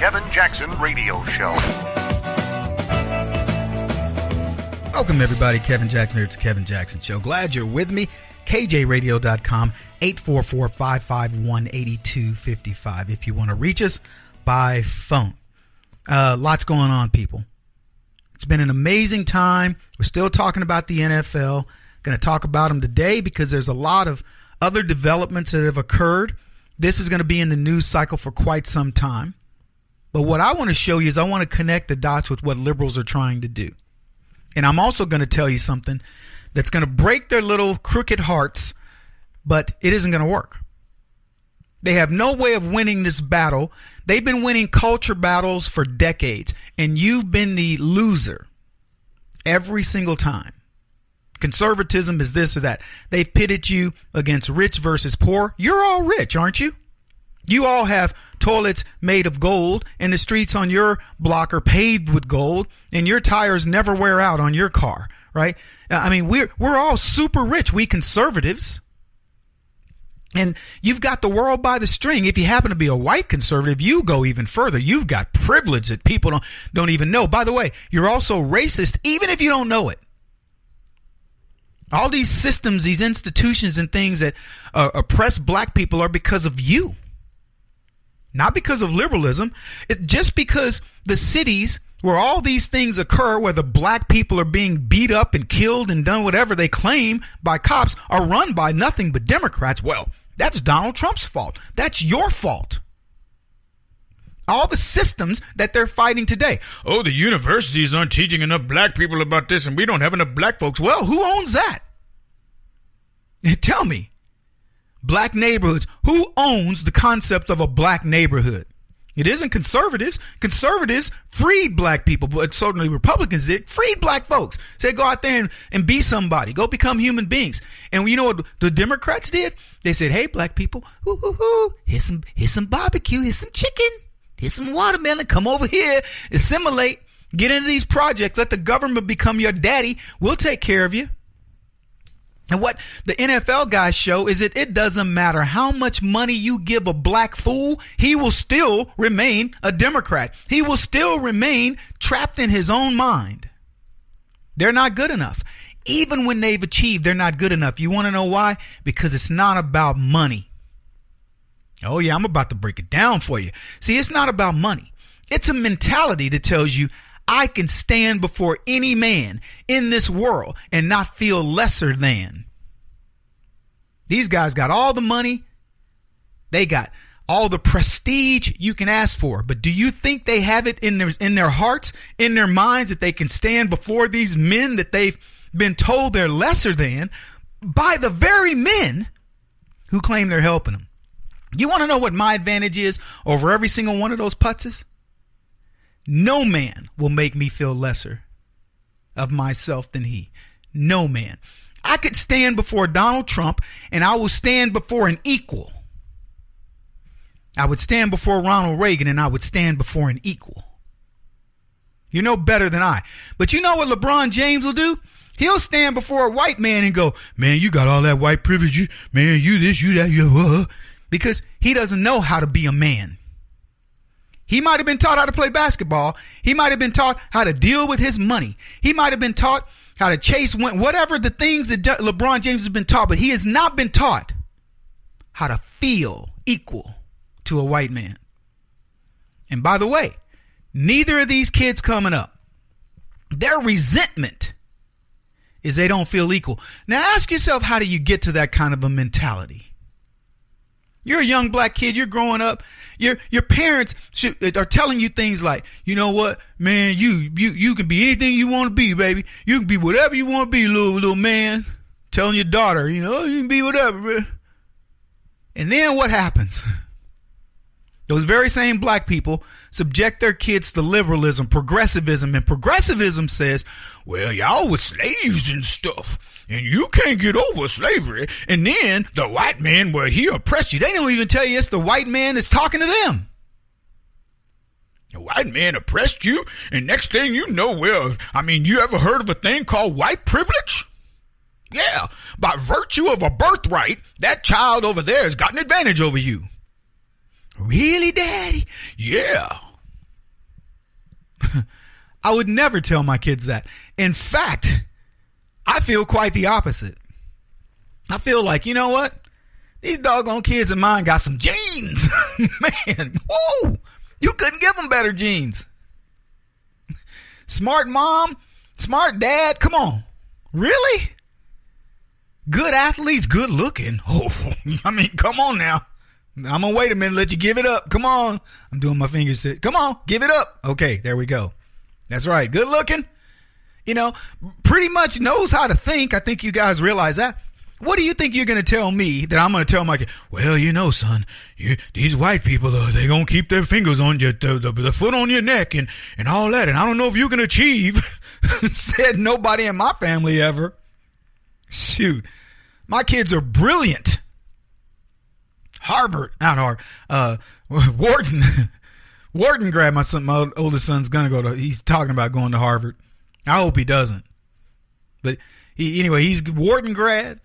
Kevin Jackson Radio Show. Welcome, everybody. Kevin Jackson here. It's the Kevin Jackson Show. Glad you're with me. KJRadio.com, 844-551-8255 if you want to reach us by phone. Lots going on, people. It's been an amazing time. We're still talking about the NFL. Going to talk about them today because there's a lot of other developments that have occurred. This is going to be in the news cycle for quite some time. But what I want to show you is I want to connect the dots with what liberals are trying to do. And I'm also going to tell you something that's going to break their little crooked hearts, but it isn't going to work. They have no way of winning this battle. They've been winning culture battles for decades, and you've been the loser every single time. Conservatism is this or that. They've pitted you against rich versus poor. You're all rich, aren't you? You all have toilets made of gold, and the streets on your block are paved with gold, and your tires never wear out on your car, right? I mean, we're all super rich, we conservatives. And you've got the world by the string. If you happen to be a white conservative, you go even further. You've got privilege that people don't even know. By the way, you're also racist, even if you don't know it. All these systems, these institutions and things that oppress black people are because of you. Not because of liberalism. It's just because the cities where all these things occur, where the black people are being beat up and killed and done whatever they claim by cops, are run by nothing but Democrats. Well, that's Donald Trump's fault. That's your fault. All the systems that they're fighting today. Oh, the universities aren't teaching enough black people about this, and we don't have enough black folks. Well, who owns that? Tell me. Black neighborhoods. Who owns the concept of a black neighborhood? It isn't conservatives. Conservatives freed black people, but certainly Republicans did. Freed black folks. Said go out there and be somebody. Go become human beings. And you know what the Democrats did? They said, hey, black people, here's some barbecue, here's some chicken, here's some watermelon. Come over here, assimilate, get into these projects, let the government become your daddy. We'll take care of you. And what the NFL guys show is that it doesn't matter how much money you give a black fool, he will still remain a Democrat. He will still remain trapped in his own mind. They're not good enough. Even when they've achieved, they're not good enough. You want to know why? Because it's not about money. Oh, yeah, I'm about to break it down for you. See, it's not about money. It's a mentality that tells you, I can stand before any man in this world and not feel lesser than. These guys got all the money. They got all the prestige you can ask for. But do you think they have it in their hearts, in their minds, that they can stand before these men that they've been told they're lesser than by the very men who claim they're helping them? You want to know what my advantage is over every single one of those putzes? No man will make me feel lesser of myself than he. No man. I could stand before Donald Trump and I will stand before an equal. I would stand before Ronald Reagan and I would stand before an equal. You know better than I. But you know what LeBron James will do? He'll stand before a white man and go, man, you got all that white privilege. Man, you this, you that, you because he doesn't know how to be a man. He might have been taught how to play basketball. He might have been taught how to deal with his money. He might have been taught how to chase, whatever the things that LeBron James has been taught, but he has not been taught how to feel equal to a white man. And by the way, neither of these kids coming up, their resentment is they don't feel equal. Now ask yourself, how do you get to that kind of a mentality? You're a young black kid. You're growing up. Your parents are telling you things like, you know what, man, you can be anything you want to be, baby. You can be whatever you want to be, little man. Telling your daughter, you can be whatever, man. And then what happens? Those very same black people subject their kids to liberalism, progressivism, and progressivism says, well, y'all were slaves and stuff, and you can't get over slavery. And then the white man, well, he oppressed you. They don't even tell you it's the white man that's talking to them. The white man oppressed you, and next thing you know, well, you ever heard of a thing called white privilege? Yeah, by virtue of a birthright, that child over there has got an advantage over you. Really, Daddy? Yeah. I would never tell my kids that. In fact, I feel quite the opposite. I feel like, you know what? These doggone kids of mine got some genes. Man, whoa, you couldn't give them better genes. Smart mom, smart dad, come on. Really? Good athletes, good looking. Oh, I mean, come on now. I'm going to wait a minute, let you give it up. Come on. I'm doing my fingers. Come on, give it up. Okay, there we go. That's right. Good looking. You know, pretty much knows how to think. I think you guys realize that. What do you think you're going to tell me that I'm going to tell my kid? Well, you know, son, these white people, they going to keep their fingers on your, the foot on your neck and all that. And I don't know if you can achieve. Said nobody in my family ever. Shoot. My kids are brilliant. Wharton grad, my oldest son's going to he's talking about going to Harvard. I hope he doesn't. But he's Wharton grad,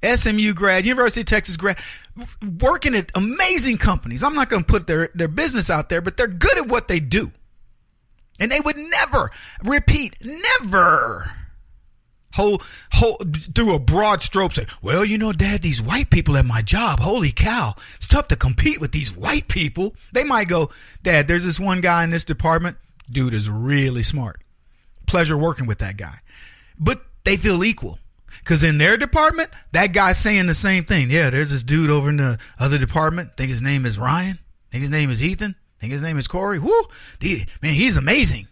SMU grad, University of Texas grad, working at amazing companies. I'm not going to put their business out there, but they're good at what they do. And they would never, never hold through a broad stroke say, well, you know, Dad, these white people at my job, holy cow, it's tough to compete with these white people. They might go, Dad, there's this one guy in this department. Dude is really smart. Pleasure working with that guy. But they feel equal. Because in their department, that guy's saying the same thing. Yeah, there's this dude over in the other department. Think his name is Ryan. Think his name is Ethan. Think his name is Corey. Whoo, man, he's amazing.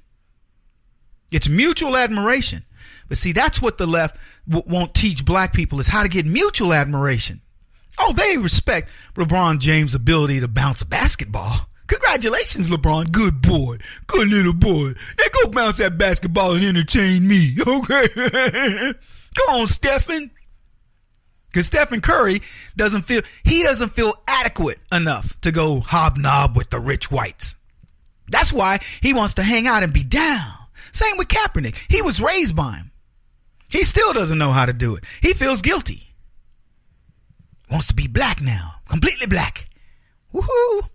It's mutual admiration. But see, that's what the left won't teach black people is how to get mutual admiration. Oh, they respect LeBron James' ability to bounce a basketball. Congratulations, LeBron. Good boy. Good little boy. Now go bounce that basketball and entertain me. Okay. Come on, Stephen. Because Stephen Curry doesn't feel adequate enough to go hobnob with the rich whites. That's why he wants to hang out and be down. Same with Kaepernick. He was raised by him. He still doesn't know how to do it. He feels guilty. Wants to be black now. Completely black. Woohoo.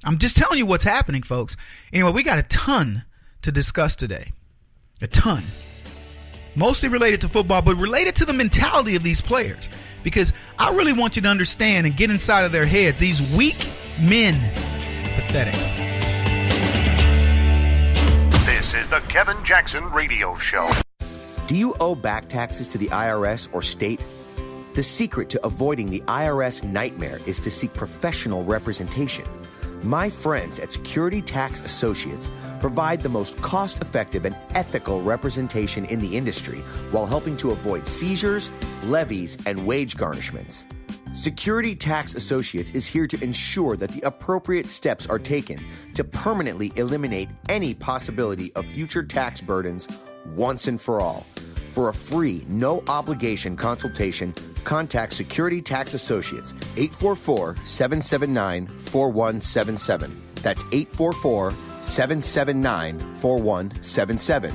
I'm just telling you what's happening, folks. Anyway, we got a ton to discuss today. A ton. Mostly related to football, but related to the mentality of these players. Because I really want you to understand and get inside of their heads. These weak men. Pathetic. This is the Kevin Jackson Radio Show. Do you owe back taxes to the IRS or state? The secret to avoiding the IRS nightmare is to seek professional representation. My friends at Security Tax Associates provide the most cost-effective and ethical representation in the industry while helping to avoid seizures, levies, and wage garnishments. Security Tax Associates is here to ensure that the appropriate steps are taken to permanently eliminate any possibility of future tax burdens once and for all. For a free, no-obligation consultation, contact Security Tax Associates, 844-779-4177. That's 844-779-4177.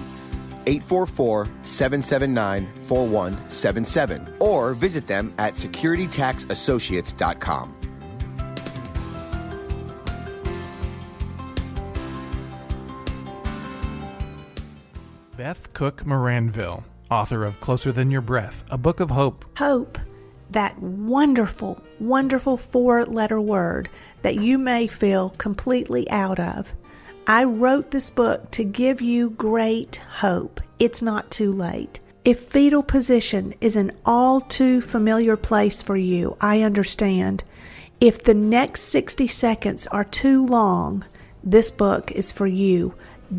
844-779-4177. Or visit them at securitytaxassociates.com. Beth Cook Moranville, author of Closer Than Your Breath, a book of hope. Hope, that wonderful, wonderful four-letter word that you may feel completely out of. I wrote this book to give you great hope. It's not too late. If fetal position is an all too familiar place for you, I understand. If the next 60 seconds are too long, this book is for you.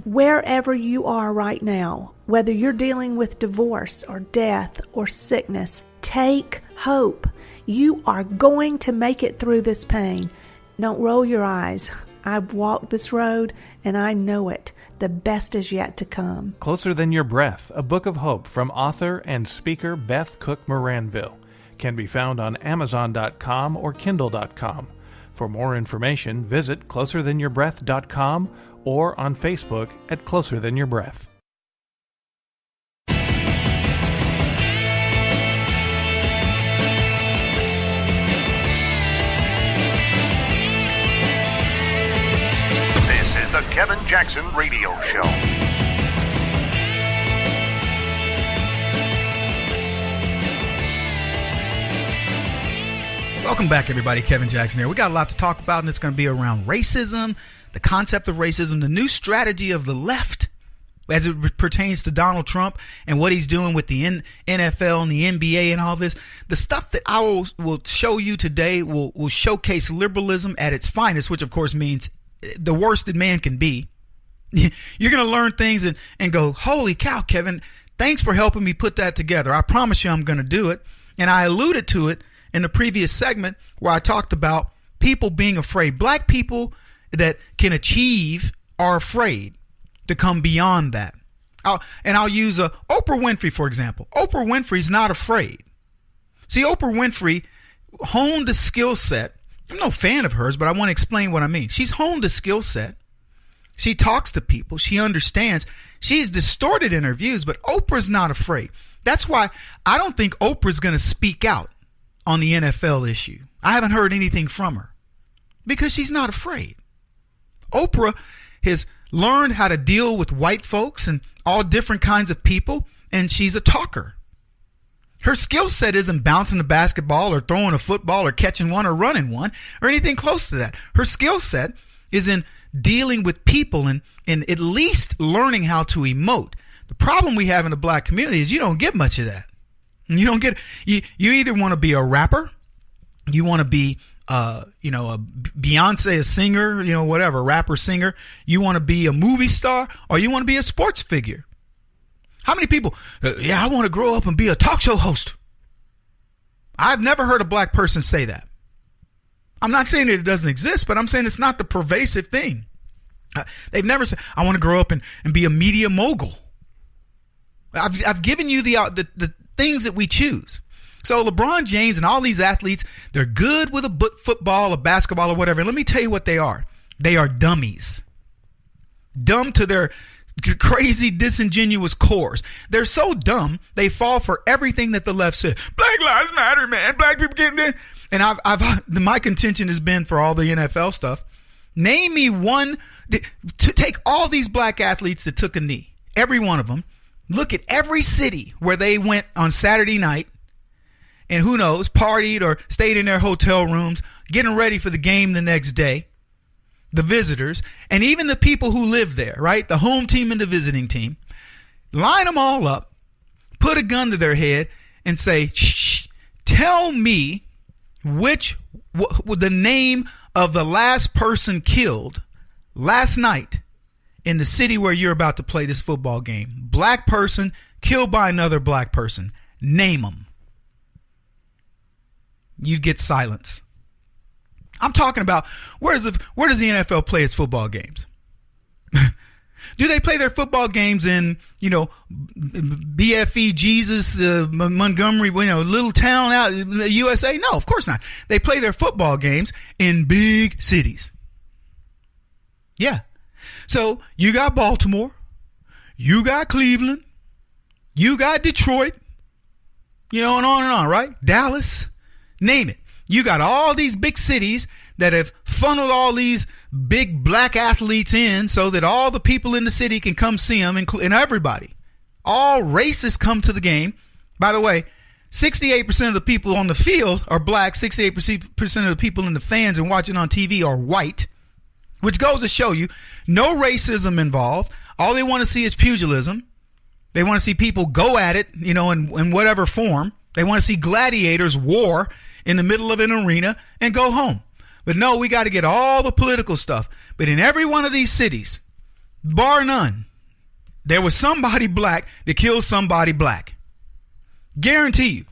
Wherever you are right now, whether you're dealing with divorce or death or sickness, take hope. You are going to make it through this pain. Don't roll your eyes. I've walked this road and I know it. The best is yet to come. Closer Than Your Breath, a book of hope from author and speaker Beth Cook Moranville. Can be found on Amazon.com or Kindle.com. For more information, visit closerthanyourBreath.com or on Facebook at Closer Than Your Breath. This is the Kevin Jackson Radio Show. Welcome back, everybody. Kevin Jackson here. We got a lot to talk about, and it's going to be around racism, the concept of racism, the new strategy of the left as it pertains to Donald Trump and what he's doing with the NFL and the NBA and all this. The stuff that I will show you today will showcase liberalism at its finest, which of course means the worst that man can be. You're going to learn things and go, holy cow, Kevin, thanks for helping me put that together. I promise you I'm going to do it. And I alluded to it in the previous segment where I talked about people being afraid. Black people that can achieve are afraid to come beyond that. I'll use Oprah Winfrey, for example. Oprah Winfrey's not afraid. See, Oprah Winfrey honed a skill set. I'm no fan of hers, but I want to explain what I mean. She's honed a skill set. She talks to people. She understands. She's distorted in her views, but Oprah's not afraid. That's why I don't think Oprah's going to speak out on the NFL issue. I haven't heard anything from her because she's not afraid. Oprah has learned how to deal with white folks and all different kinds of people, and she's a talker. Her skill set isn't bouncing a basketball or throwing a football or catching one or running one or anything close to that. Her skill set is in dealing with people and at least learning how to emote. The problem we have in the black community is you don't get much of that. You don't get you either want to be a rapper, you want to be a Beyonce, a singer, whatever, rapper, singer, you want to be a movie star, or you want to be a sports figure. How many people, I want to grow up and be a talk show host. I've never heard a black person say that. I'm not saying that it doesn't exist, but I'm saying it's not the pervasive thing. They've never said, I want to grow up and be a media mogul. I've given you the things that we choose. So LeBron James and all these athletes, they're good with a football, a basketball, or whatever. And let me tell you what they are. They are dummies. Dumb to their crazy, disingenuous cores. They're so dumb, they fall for everything that the left says. Black lives matter, man. Black people getting there. And my contention has been for all the NFL stuff. Name me one, to take all these black athletes that took a knee, every one of them. Look at every city where they went on Saturday night and who knows, partied or stayed in their hotel rooms, getting ready for the game the next day. The visitors and even the people who live there, right? The home team and the visiting team. Line them all up, put a gun to their head and say, shh, tell me the name of the last person killed last night in the city where you're about to play this football game. Black person killed by another black person. Name them. You'd get silence. I'm talking about where does the NFL play its football games? Do they play their football games in, BFE, Jesus, Montgomery, little town out USA? No, of course not. They play their football games in big cities. Yeah. So you got Baltimore, you got Cleveland, you got Detroit, and on, right? Dallas, name it. You got all these big cities that have funneled all these big black athletes in so that all the people in the city can come see them, and everybody. All races come to the game. By the way, 68% of the people on the field are black. 68% of the people in the fans and watching on TV are white, which goes to show you no racism involved. All they want to see is pugilism. They want to see people go at it, in whatever form. They want to see gladiators war in the middle of an arena and go home. But no, we got to get all the political stuff. But in every one of these cities, bar none, there was somebody black that killed somebody black. Guarantee you.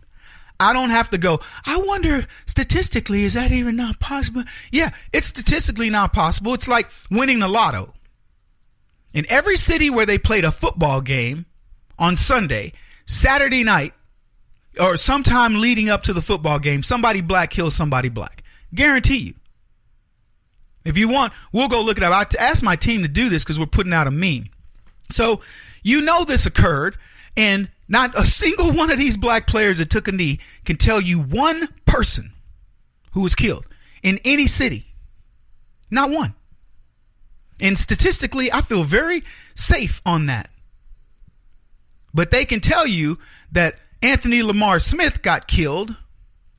I don't have to go, I wonder, statistically, is that even not possible? Yeah, it's statistically not possible. It's like winning the lotto. In every city where they played a football game on Sunday, Saturday night, or sometime leading up to the football game, somebody black kills somebody black. Guarantee you. If you want, we'll go look it up. I asked my team to do this because we're putting out a meme. So this occurred, and not a single one of these black players that took a knee can tell you one person who was killed in any city. Not one. And statistically, I feel very safe on that. But they can tell you that Anthony Lamar Smith got killed,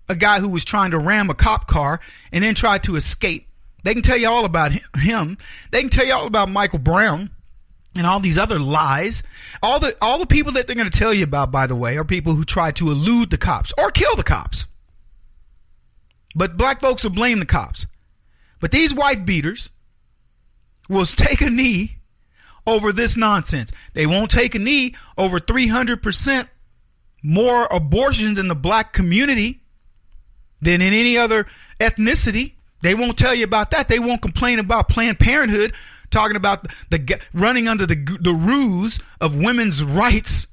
a guy who was trying to ram a cop car and then tried to escape. They can tell you all about him. They can tell you all about Michael Brown and all these other lies. All the people that they're going to tell you about, by the way, are people who try to elude the cops or kill the cops. But black folks will blame the cops. But these wife beaters will take a knee over this nonsense. They won't take a knee over 300% more abortions in the black community than in any other ethnicity. They won't tell you about that. They won't complain about Planned Parenthood talking about the running under the ruse of women's rights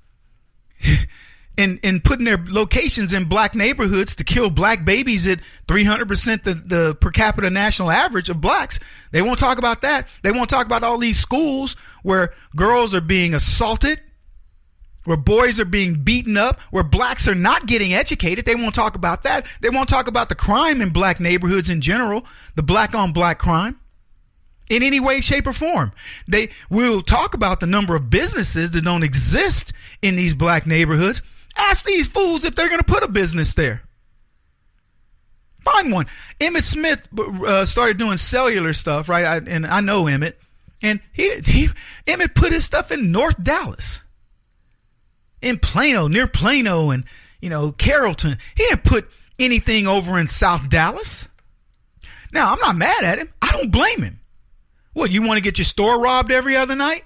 and putting their locations in black neighborhoods to kill black babies at 300% the per capita national average of blacks. They won't talk about that. They won't talk about all these schools where girls are being assaulted, where boys are being beaten up, where blacks are not getting educated. They won't talk about that. They won't talk about the crime in black neighborhoods in general, the black on black crime, in any way, shape, or form. They will talk about the number of businesses that don't exist in these black neighborhoods. Ask these fools if they're going to put a business there. Find one. Emmett Smith started doing cellular stuff, right? And I know Emmett. And Emmett put his stuff in North Dallas, in Plano, near Plano, and Carrollton. He didn't put anything over in South Dallas. Now, I'm not mad at him. I don't blame him. What, you want to get your store robbed every other night?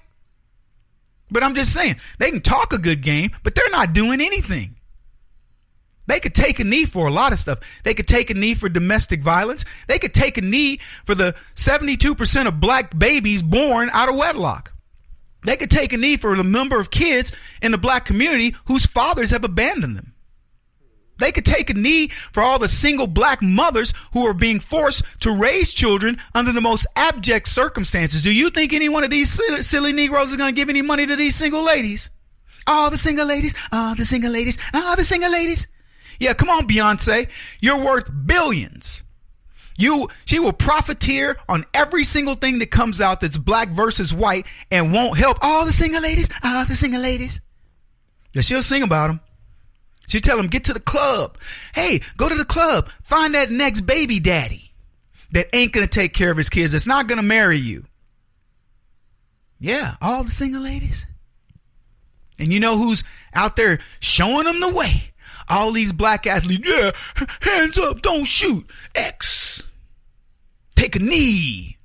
But I'm just saying, they can talk a good game, but they're not doing anything. They could take a knee for a lot of stuff. They could take a knee for domestic violence. They could take a knee for the 72% of black babies born out of wedlock. They could take a knee for the number of kids in the black community whose fathers have abandoned them. They could take a knee for all the single black mothers who are being forced to raise children under the most abject circumstances. Do you think any one of these silly Negroes is going to give any money to these single ladies? All the single ladies, all the single ladies, all the single ladies. Yeah, come on, Beyonce. You're worth billions. She will profiteer on every single thing that comes out that's black versus white and won't help all the single ladies, all the single ladies. Yeah, she'll sing about them. She'll tell them, get to the club. Hey, go to the club. Find that next baby daddy that ain't going to take care of his kids, that's not going to marry you. Yeah, all the single ladies. And you know who's out there showing them the way? All these black athletes. Yeah, hands up, don't shoot. X. Take a knee.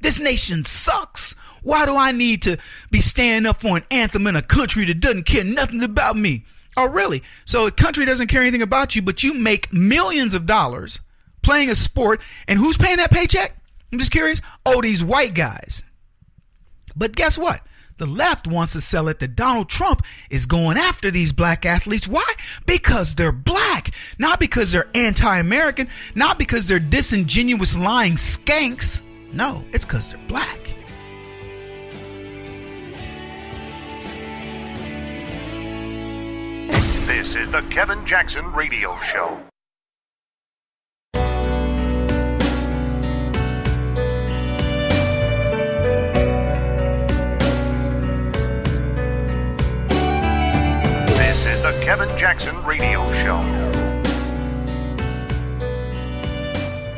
This nation sucks. Why do I need to be standing up for an anthem in a country that doesn't care nothing about me? Oh, really? So a country doesn't care anything about you, but you make millions of dollars playing a sport, and who's paying that paycheck? I'm just curious. Oh, these white guys. But guess what? The left wants to sell it that Donald Trump is going after these black athletes. Why? Because they're black. Not because they're anti-American. Not because they're disingenuous, lying skanks. No, it's because they're black. This is the Kevin Jackson Radio Show. This is the Kevin Jackson Radio Show.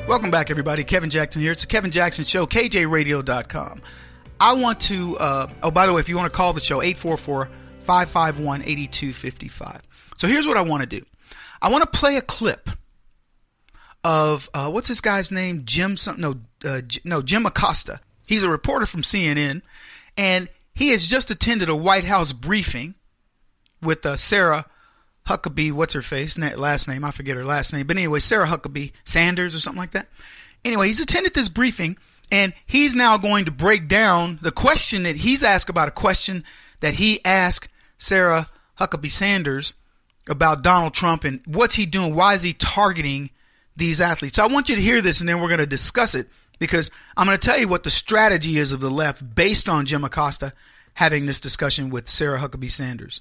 Welcome back, everybody. Kevin Jackson here. It's the Kevin Jackson Show, KJRadio.com. I want to, by the way, if you want to call the show, 844-551-8255. So here's what I want to do. I want to play a clip of, what's this guy's name? Jim Acosta. He's a reporter from CNN, and he has just attended a White House briefing with Sarah Huckabee, what's her face, last name, I forget her last name, but anyway, Sarah Huckabee Sanders or something like that. Anyway, he's attended this briefing, and he's now going to break down the question that he's asked about a question that he asked Sarah Huckabee Sanders about Donald Trump and what's he doing, why is he targeting these athletes. So I want you to hear this, and then we're going to discuss it, because I'm going to tell you what the strategy is of the left based on Jim Acosta having this discussion with Sarah Huckabee Sanders.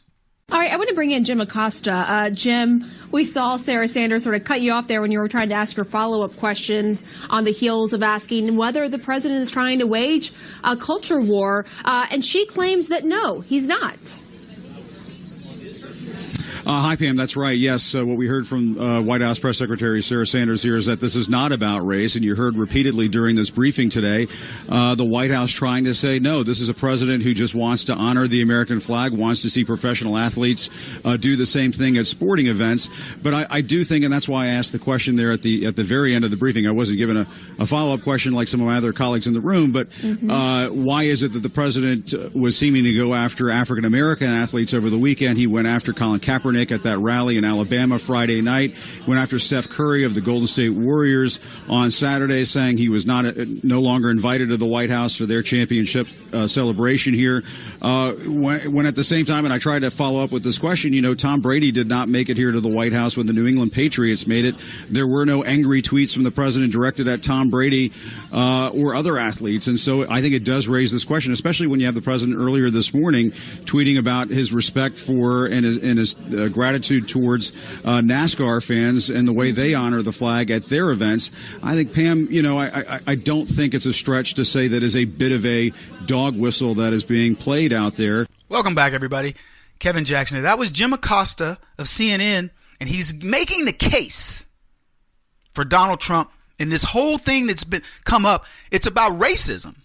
All right, I want to bring in Jim Acosta. Jim, we saw Sarah Sanders sort of cut you off there when you were trying to ask her follow-up questions on the heels of asking whether the president is trying to wage a culture war. And she claims that no, he's not. Hi, Pam. That's right. Yes, what we heard from White House Press Secretary Sarah Sanders here is that this is not about race. And you heard repeatedly during this briefing today the White House trying to say, no, this is a president who just wants to honor the American flag, wants to see professional athletes do the same thing at sporting events. But I do think, and that's why I asked the question there at the very end of the briefing. I wasn't given a follow-up question like some of my other colleagues in the room. But why is it that the president was seeming to go after African-American athletes over the weekend? He went after Colin Kaepernick at that rally in Alabama Friday night, went after Steph Curry of the Golden State Warriors on Saturday, saying he was no longer invited to the White House for their championship celebration here. When at the same time, and I tried to follow up with this question, Tom Brady did not make it here to the White House when the New England Patriots made it. There were no angry tweets from the president directed at Tom Brady or other athletes. And so I think it does raise this question, especially when you have the president earlier this morning tweeting about his respect for and his gratitude towards NASCAR fans and the way they honor the flag at their events. I think, Pam, I don't think it's a stretch to say that is a bit of a dog whistle that is being played out there. Welcome back, everybody. Kevin Jackson. That was Jim Acosta of CNN, and he's making the case for Donald Trump in this whole thing that's been come up. It's about racism.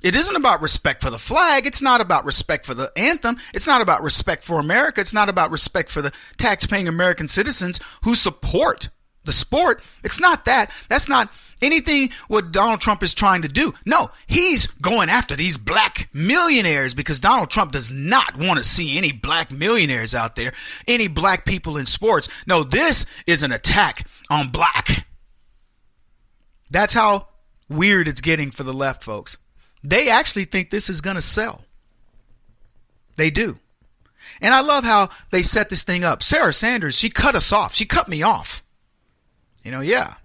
It isn't about respect for the flag. It's not about respect for the anthem. It's not about respect for America. It's not about respect for the tax-paying American citizens who support the sport. It's not that. That's not anything what Donald Trump is trying to do. No, he's going after these black millionaires because Donald Trump does not want to see any black millionaires out there, any black people in sports. No, this is an attack on black. That's how weird it's getting for the left, folks. They actually think this is going to sell. They do. And I love how they set this thing up. Sarah Sanders, she cut us off. She cut me off. Yeah.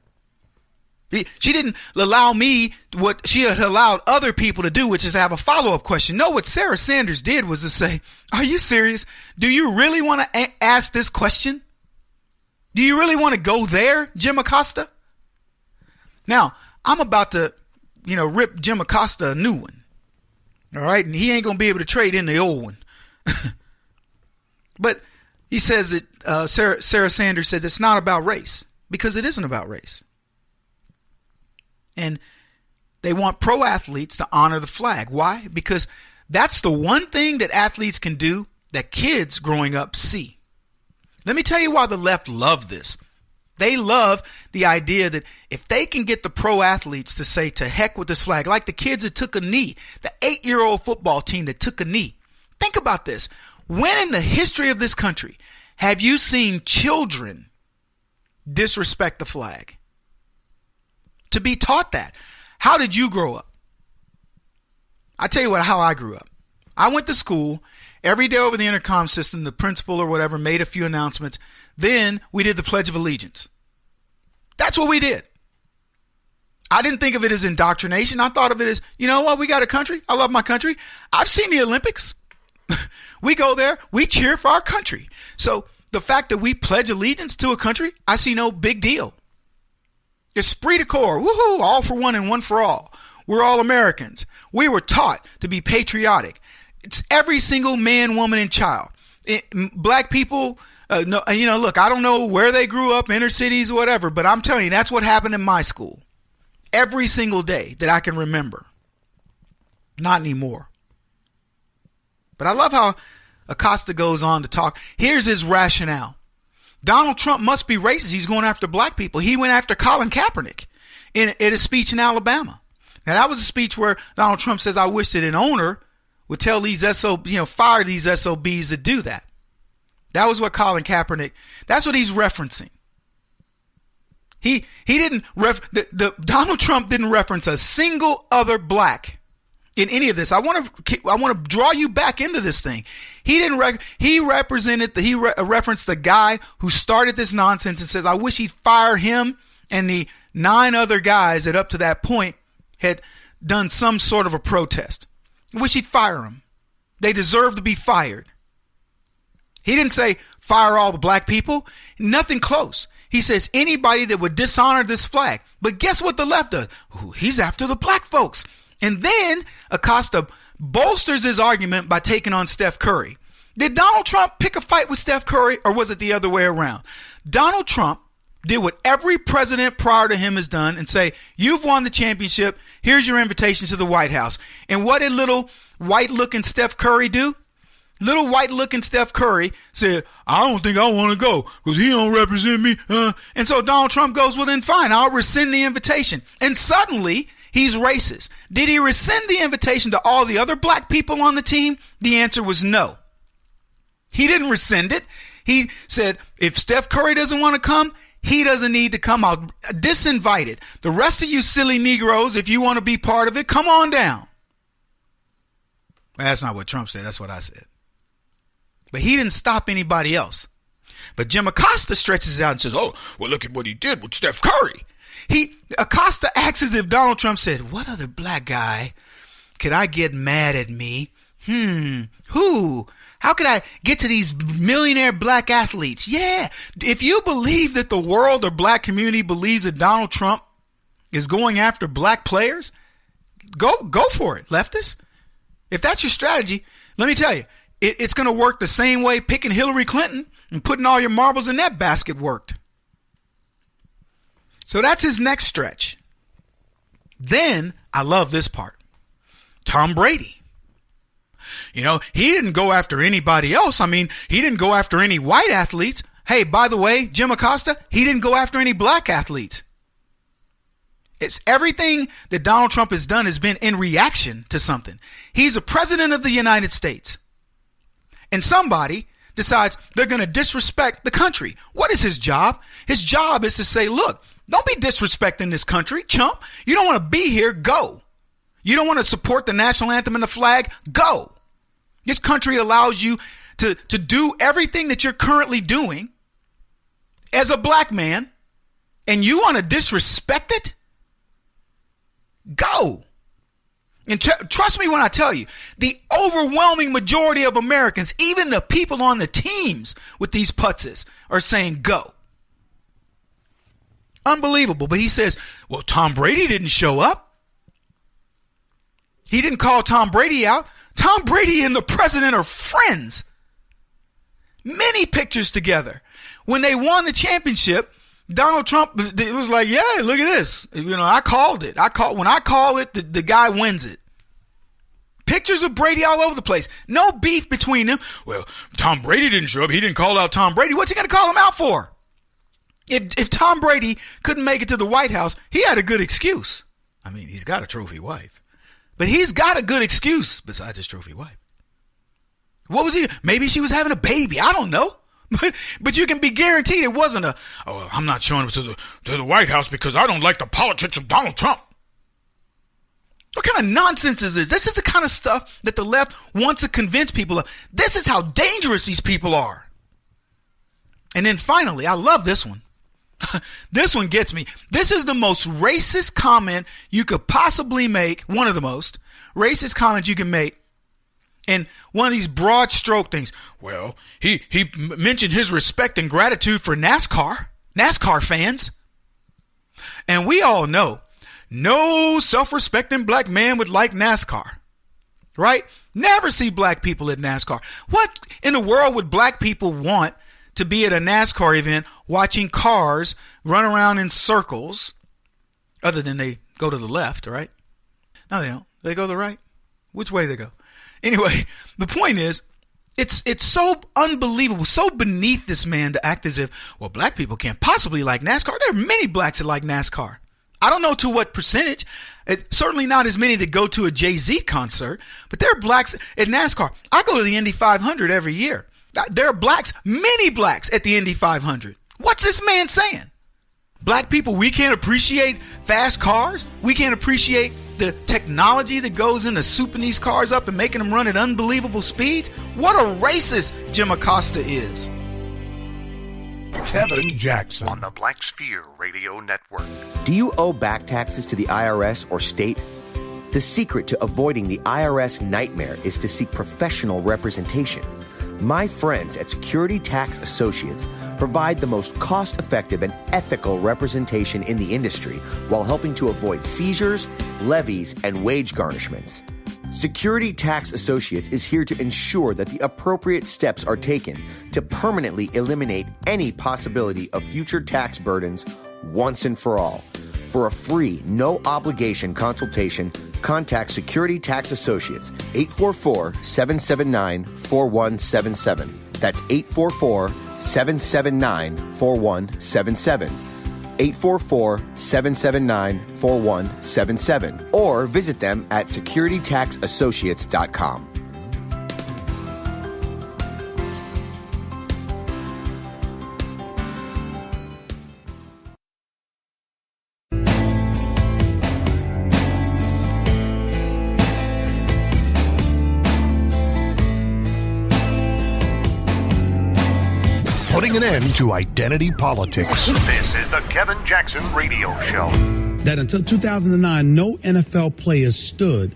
She didn't allow me what she had allowed other people to do, which is to have a follow-up question. No, what Sarah Sanders did was to say, are you serious? Do you really want to ask this question? Do you really want to go there, Jim Acosta? Now, I'm about to rip Jim Acosta a new one. All right. And he ain't going to be able to trade in the old one. But he says that Sarah Sanders says it's not about race because it isn't about race. And they want pro athletes to honor the flag. Why? Because that's the one thing that athletes can do that kids growing up see. Let me tell you why the left love this. They love the idea that if they can get the pro athletes to say to heck with this flag, like the kids that took a knee, the 8-year-old football team that took a knee. Think about this. When in the history of this country have you seen children disrespect the flag? To be taught that. How did you grow up? I tell you how I grew up. I went to school. Every day over the intercom system, the principal or whatever made a few announcements. Then we did the Pledge of Allegiance. That's what we did. I didn't think of it as indoctrination. I thought of it as, you know what? We got a country. I love my country. I've seen the Olympics. We go there. We cheer for our country. So the fact that we pledge allegiance to a country, I see no big deal. Esprit de corps. Woohoo. All for one and one for all. We're all Americans. We were taught to be patriotic. It's every single man, woman, and child. Black people, look, I don't know where they grew up, inner cities, or whatever, but I'm telling you, that's what happened in my school. Every single day that I can remember. Not anymore. But I love how Acosta goes on to talk. Here's his rationale. Donald Trump must be racist. He's going after black people. He went after Colin Kaepernick in a speech in Alabama. Now, that was a speech where Donald Trump says, I wish that an owner would tell these fire these SOBs that do that. That was what Colin Kaepernick, that's what he's referencing. He didn't, Donald Trump didn't reference a single other black in any of this. I want to draw you back into this thing. He didn't, he referenced the guy who started this nonsense and says, I wish he'd fire him and the 9 other guys that up to that point had done some sort of a protest. I wish he'd fire them. They deserve to be fired. He didn't say fire all the black people. Nothing close. He says anybody that would dishonor this flag. But guess what the left does? Ooh, he's after the black folks. And then Acosta bolsters his argument by taking on Steph Curry. Did Donald Trump pick a fight with Steph Curry, or was it the other way around? Donald Trump did what every president prior to him has done and say, you've won the championship. Here's your invitation to the White House. And what did little white-looking Steph Curry do? Little white-looking Steph Curry said, I don't think I want to go because he don't represent me. And so Donald Trump goes, well, then fine, I'll rescind the invitation. And suddenly, he's racist. Did he rescind the invitation to all the other black people on the team? The answer was no. He didn't rescind it. He said, if Steph Curry doesn't want to come, he doesn't need to come. I'll disinvite it. The rest of you silly Negroes, if you want to be part of it, come on down. Well, that's not what Trump said. That's what I said. But he didn't stop anybody else. But Jim Acosta stretches out and says, oh, well, look at what he did with Steph Curry. Acosta acts as if Donald Trump said, what other black guy could I get mad at me? Who? How could I get to these millionaire black athletes? Yeah. If you believe that the world or black community believes that Donald Trump is going after black players, go for it, leftists. If that's your strategy, let me tell you, it's going to work the same way picking Hillary Clinton and putting all your marbles in that basket worked. So that's his next stretch. Then, I love this part. Tom Brady. You know, he didn't go after anybody else. I mean, he didn't go after any white athletes. Hey, by the way, Jim Acosta, he didn't go after any black athletes. It's everything that Donald Trump has done has been in reaction to something. He's a president of the United States. And somebody decides they're going to disrespect the country. What is his job? His job is to say, look, don't be disrespecting this country, chump. You don't want to be here, go. You don't want to support the national anthem and the flag, go. This country allows you to do everything that you're currently doing as a black man, and you want to disrespect it? Go. And trust me when I tell you, the overwhelming majority of Americans, even the people on the teams with these putzes, are saying go. Unbelievable. But he says, well, Tom Brady didn't show up. He didn't call Tom Brady out. Tom Brady and the president are friends. Many pictures together. When they won the championship, Donald Trump, it was like, yeah, look at this. You know, I called it. When I call it, the guy wins it. Pictures of Brady all over the place. No beef between them. Well, Tom Brady didn't show up. He didn't call out Tom Brady. What's he going to call him out for? If Tom Brady couldn't make it to the White House, he had a good excuse. I mean, he's got a trophy wife. But he's got a good excuse besides his trophy wife. What was he? Maybe she was having a baby. I don't know. But you can be guaranteed it wasn't I'm not showing up to the White House because I don't like the politics of Donald Trump. What kind of nonsense is this? This is the kind of stuff that the left wants to convince people of. This is how dangerous these people are. And then finally, I love this one. This one gets me. This is the most racist comment you could possibly make. One of the most racist comments you can make. And one of these broad stroke things. Well, he mentioned his respect and gratitude for NASCAR fans. And we all know no self-respecting black man would like NASCAR. Right? Never see black people at NASCAR. What in the world would black people want to be at a NASCAR event watching cars run around in circles, other than they go to the left, right? No, they don't. They go to the right. Which way they go? Anyway, the point is, it's so unbelievable, so beneath this man to act as if, well, black people can't possibly like NASCAR. There are many blacks that like NASCAR. I don't know to what percentage. It's certainly not as many that go to a Jay-Z concert, but there are blacks at NASCAR. I go to the Indy 500 every year. There are blacks, many blacks at the Indy 500. What's this man saying? Black people, we can't appreciate fast cars. We can't appreciate the technology that goes into souping these cars up and making them run at unbelievable speeds. What a racist Jim Acosta is. Kevin Jackson on the Black Sphere Radio Network. Do you owe back taxes to the IRS or state? The secret to avoiding the IRS nightmare is to seek professional representation. My friends at Security Tax Associates provide the most cost-effective and ethical representation in the industry while helping to avoid seizures, levies, and wage garnishments. Security Tax Associates is here to ensure that the appropriate steps are taken to permanently eliminate any possibility of future tax burdens once and for all. For a free, no-obligation consultation, contact Security Tax Associates, 844-779-4177. That's 844-779-4177. 844-779-4177. Or visit them at securitytaxassociates.com. Putting an end to identity politics. This is the Kevin Jackson Radio Show. That until 2009, no NFL players stood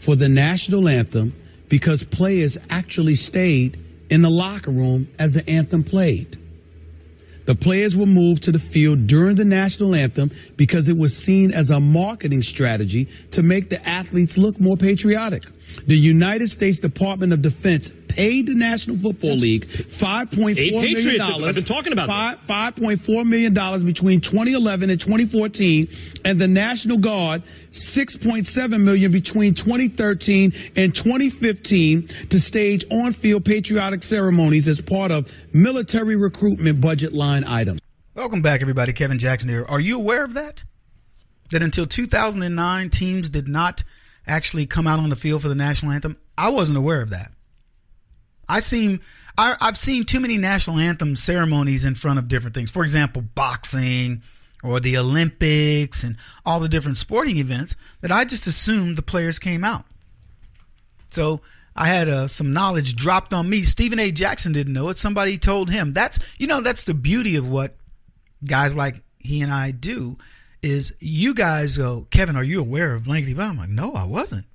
for the national anthem because players actually stayed in the locker room as the anthem played. The players were moved to the field during the national anthem because it was seen as a marketing strategy to make the athletes look more patriotic. The United States Department of Defense paid the National Football League $5.4 million. I've been talking about $5.4 million between 2011 and 2014, and the National Guard $6.7 million between 2013 and 2015 to stage on-field patriotic ceremonies as part of military recruitment budget line items. Welcome back, everybody. Kevin Jackson here. Are you aware of that? That until 2009, teams did not actually come out on the field for the national anthem? I wasn't aware of that. I've seen too many national anthem ceremonies in front of different things. For example, boxing or the Olympics and all the different sporting events that I just assumed the players came out. So I had some knowledge dropped on me. Stephen A. Jackson didn't know it. Somebody told him. That's the beauty of what guys like he and I do is you guys go, Kevin, are you aware of blankety blah? I'm like, no, I wasn't.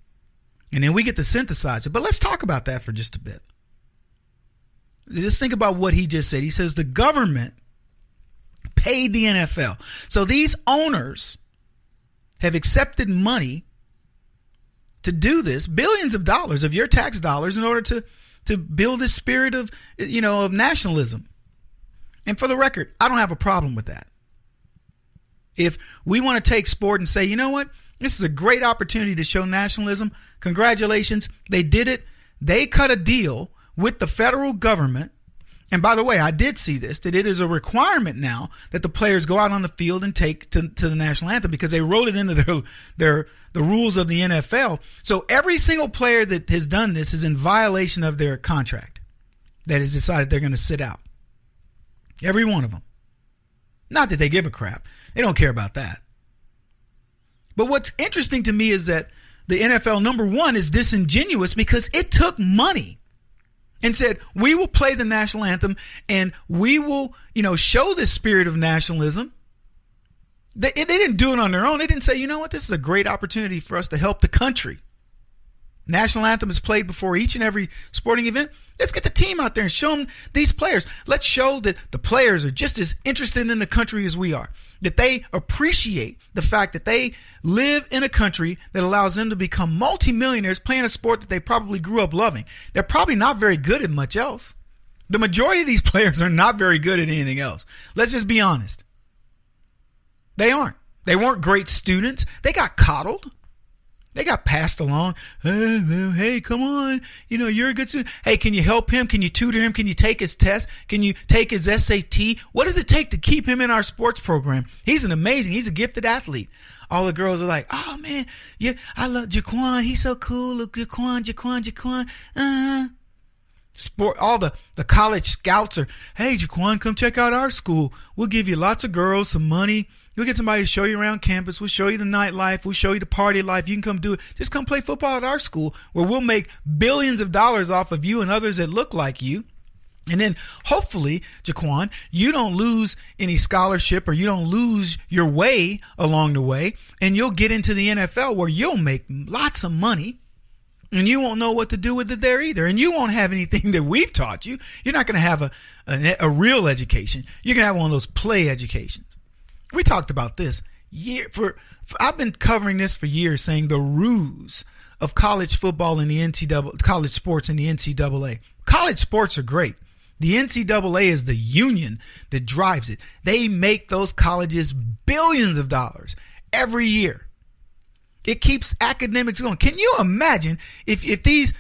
And then we get to synthesize it. But let's talk about that for just a bit. Just think about what he just said. He says the government paid the NFL. So these owners have accepted money to do this, billions of dollars of your tax dollars, in order to build this spirit of, of nationalism. And for the record, I don't have a problem with that. If we want to take sport and say, you know what, this is a great opportunity to show nationalism, congratulations, they did it. They cut a deal with the federal government. And by the way, I did see this, that it is a requirement now that the players go out on the field and take to the national anthem because they wrote it into the rules of the NFL. So every single player that has done this is in violation of their contract that has decided they're going to sit out. Every one of them. Not that they give a crap. They don't care about that. But what's interesting to me is that the NFL, number one, is disingenuous because it took money and said, we will play the national anthem and we will, show this spirit of nationalism. They didn't do it on their own. They didn't say, you know what, this is a great opportunity for us to help the country. National anthem is played before each and every sporting event. Let's get the team out there and show them these players. Let's show that the players are just as interested in the country as we are, that they appreciate the fact that they live in a country that allows them to become multimillionaires playing a sport that they probably grew up loving. They're probably not very good at much else. The majority of these players are not very good at anything else. Let's just be honest. They aren't. They weren't great students. They got coddled. They got passed along. Hey, come on. You're a good student. Hey, can you help him? Can you tutor him? Can you take his test? Can you take his SAT? What does it take to keep him in our sports program? He's a gifted athlete. All the girls are like, oh, man, yeah, I love Jaquan. He's so cool. Look, Jaquan. Sport. All the college scouts are, hey, Jaquan, come check out our school. We'll give you lots of girls, some money. We'll get somebody to show you around campus. We'll show you the nightlife. We'll show you the party life. You can come do it. Just come play football at our school where we'll make billions of dollars off of you and others that look like you. And then hopefully, Jaquan, you don't lose any scholarship or you don't lose your way along the way. And you'll get into the NFL where you'll make lots of money And you won't know what to do with it there either. And you won't have anything that we've taught you. You're not going to have a real education. You're going to have one of those play educations. We talked about this. I've been covering this for years, saying the ruse of college football and the NCAA, college sports and the NCAA. College sports are great. The NCAA is the union that drives it. They make those colleges billions of dollars every year. It keeps academics going. Can you imagine if these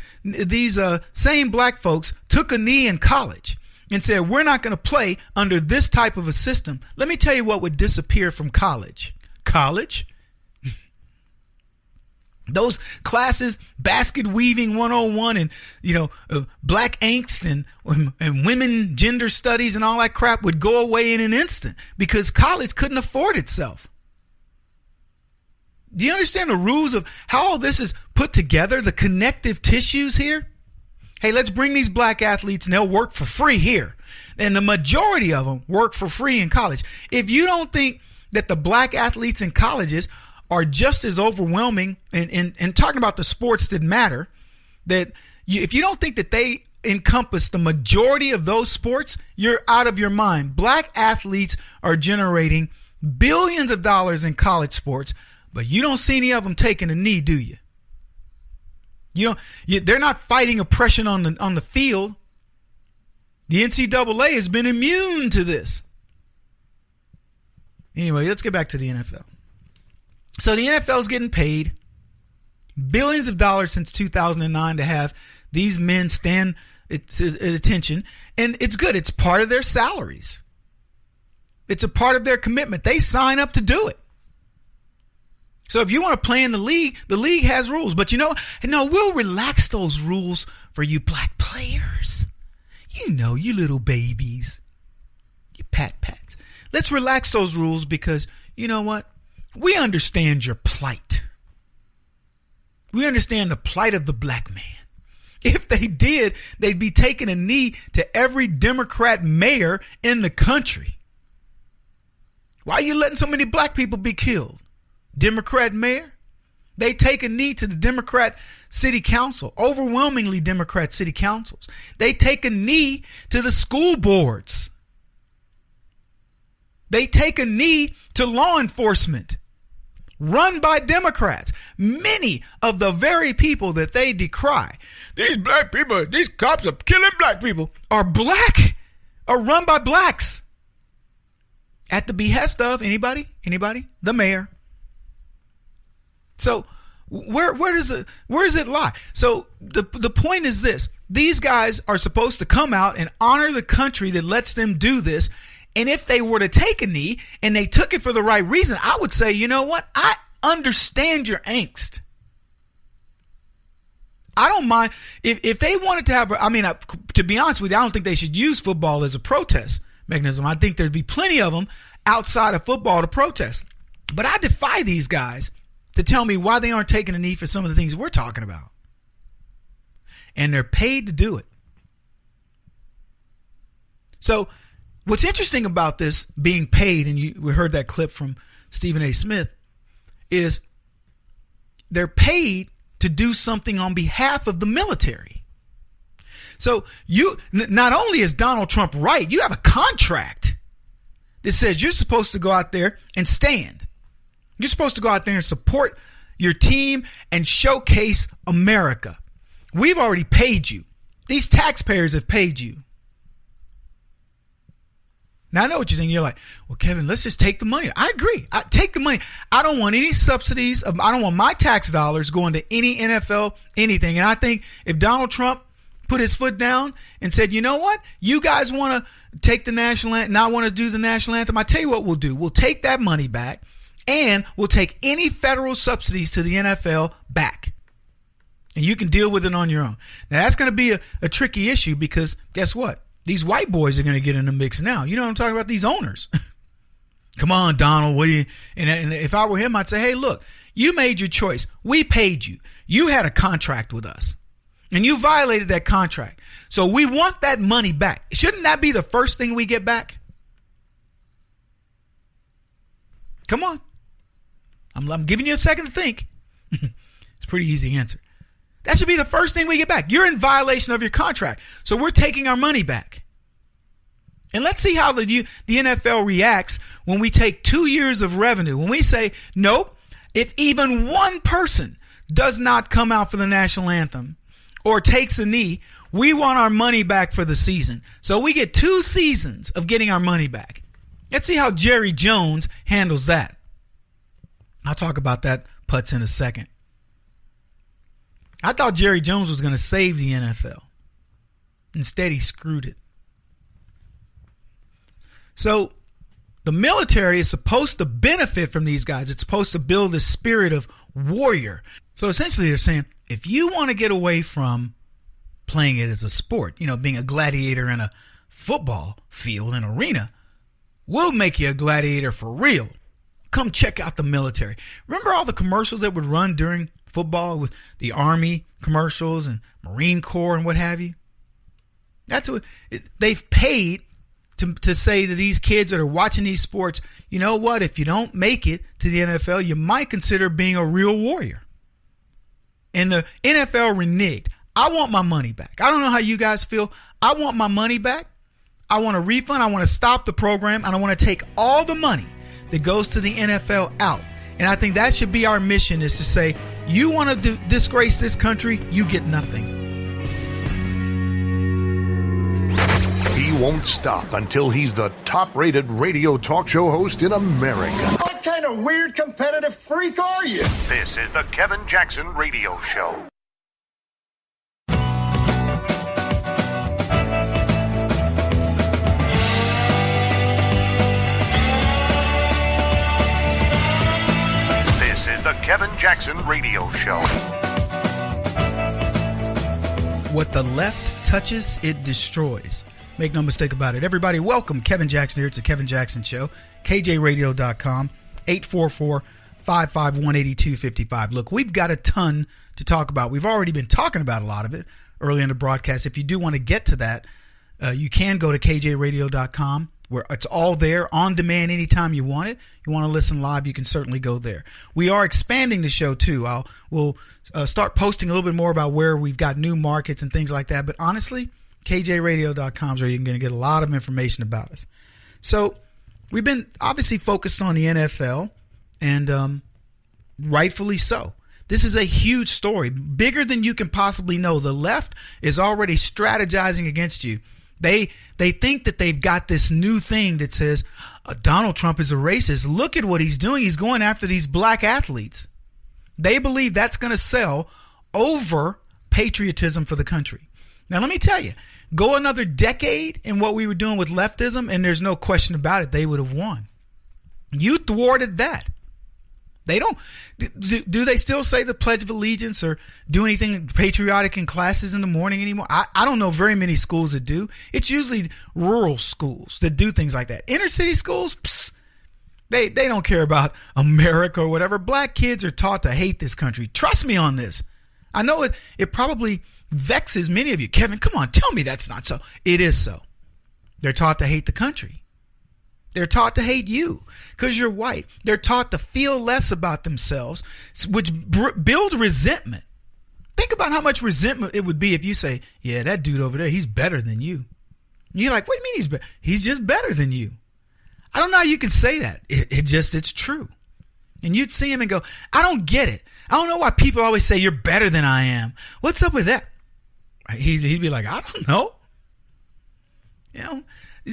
same black folks took a knee in college and said, we're not going to play under this type of a system? Let me tell you what would disappear from college. College? Those classes, basket weaving 101 and, black angst and women gender studies and all that crap would go away in an instant because college couldn't afford itself. Do you understand the rules of how all this is put together, the connective tissues here? Hey, let's bring these black athletes and they'll work for free here. And the majority of them work for free in college. If you don't think that the black athletes in colleges are just as overwhelming and talking about the sports that matter, if you don't think that they encompass the majority of those sports, you're out of your mind. Black athletes are generating billions of dollars in college sports, but you don't see any of them taking a knee, do you? They're not fighting oppression on the field. The NCAA has been immune to this. Anyway, let's get back to the NFL. So the NFL is getting paid billions of dollars since 2009 to have these men stand at attention, and it's good. It's part of their salaries. It's a part of their commitment. They sign up to do it. So if you want to play in the league has rules. But we'll relax those rules for you black players. You little babies. You pats. Let's relax those rules because you know what? We understand your plight. We understand the plight of the black man. If they did, they'd be taking a knee to every Democrat mayor in the country. Why are you letting so many black people be killed? Democrat mayor? They take a knee to the Democrat city council, overwhelmingly Democrat city councils. They take a knee to the school boards. They take a knee to law enforcement run by Democrats. Many of the very people that they decry, these black people, these cops are killing black people, are run by blacks. At the behest of anybody? The mayor. So where does it lie? So the point is this. These guys are supposed to come out and honor the country that lets them do this. And if they were to take a knee and they took it for the right reason, I would say, you know what? I understand your angst. I don't mind if they wanted to have, to be honest with you, I don't think they should use football as a protest mechanism. I think there'd be plenty of them outside of football to protest. But I defy these guys to tell me why they aren't taking a knee for some of the things we're talking about. And they're paid to do it. So what's interesting about this being paid, and we heard that clip from Stephen A. Smith, is they're paid to do something on behalf of the military. So not only is Donald Trump right, you have a contract that says you're supposed to go out there and stand. You're supposed to go out there and support your team and showcase America. We've already paid you. These taxpayers have paid you. Now, I know what you're thinking. You're like, well, Kevin, let's just take the money. I agree. Take the money. I don't want any subsidies. I don't want my tax dollars going to any NFL, anything. And I think if Donald Trump put his foot down and said, you know what? You guys want to take the national anthem, not want to do the national anthem. I tell you what we'll do. We'll take that money back and we'll take any federal subsidies to the NFL back. And you can deal with it on your own. Now, that's going to be a tricky issue because guess what? These white boys are going to get in the mix now. You know what I'm talking about? These owners. Come on, Donald. What do you? And if I were him, I'd say, hey, look, you made your choice. We paid you. You had a contract with us. And you violated that contract. So we want that money back. Shouldn't that be the first thing we get back? Come on. I'm giving you a second to think. It's a pretty easy answer. That should be the first thing we get back. You're in violation of your contract. So we're taking our money back. And let's see how the NFL reacts when we take 2 years of revenue. When we say, nope, if even one person does not come out for the national anthem or takes a knee, we want our money back for the season. So we get 2 seasons of getting our money back. Let's see how Jerry Jones handles that. I'll talk about that putts in a second. I thought Jerry Jones was going to save the NFL. Instead, he screwed it. So the military is supposed to benefit from these guys. It's supposed to build this spirit of warrior. So essentially they're saying, if you want to get away from playing it as a sport, being a gladiator in a football field, an arena, we'll make you a gladiator for real. Come check out the military. Remember all the commercials that would run during football with the Army commercials and Marine Corps and what have you? That's what they've paid to say to these kids that are watching these sports, you know what? If you don't make it to the NFL, you might consider being a real warrior. And the NFL reneged. I want my money back. I don't know how you guys feel. I want my money back. I want a refund. I want to stop the program. And I want to take all the money that goes to the NFL out. And I think that should be our mission, is to say, you want to disgrace this country, you get nothing. He won't stop until he's the top-rated radio talk show host in America. What kind of weird competitive freak are you? This is the Kevin Jackson Radio Show. This is the Kevin Jackson Radio Show. What the left touches, it destroys. Make no mistake about it. Everybody, welcome. Kevin Jackson here. It's the Kevin Jackson Show. KJRadio.com, 844-551-8255. Look, we've got a ton to talk about. We've already been talking about a lot of it early in the broadcast. If you do want to get to that, you can go to KJRadio.com, where it's all there on demand anytime you want it. You want to listen live, you can certainly go there. We are expanding the show, too. We'll start posting a little bit more about where we've got new markets and things like that. But honestly, KJRadio.com is where you're going to get a lot of information about us. So we've been obviously focused on the NFL, and rightfully so. This is a huge story, bigger than you can possibly know. The left is already strategizing against you. They think that they've got this new thing that says Donald Trump is a racist. Look at what he's doing. He's going after these black athletes. They believe that's going to sell over patriotism for the country. Now, let me tell you, go another decade in what we were doing with leftism, and there's no question about it, they would have won. You thwarted that. They don't. Do they still say the Pledge of Allegiance or do anything patriotic in classes in the morning anymore? I don't know very many schools that do. It's usually rural schools that do things like that. Inner city schools, they don't care about America or whatever. Black kids are taught to hate this country. Trust me on this. I know it probably vexes many of you. Kevin, come on, tell me that's not so. It is so. They're taught to hate the country. They're taught to hate you because you're white. They're taught to feel less about themselves, which build resentment. Think about how much resentment it would be if you say, yeah, that dude over there, he's better than you. And you're like, what do you mean he's better? He's just better than you. I don't know how you can say that. It's true. And you'd see him and go, I don't get it. I don't know why people always say you're better than I am. What's up with that? He'd be like, I don't know. You know,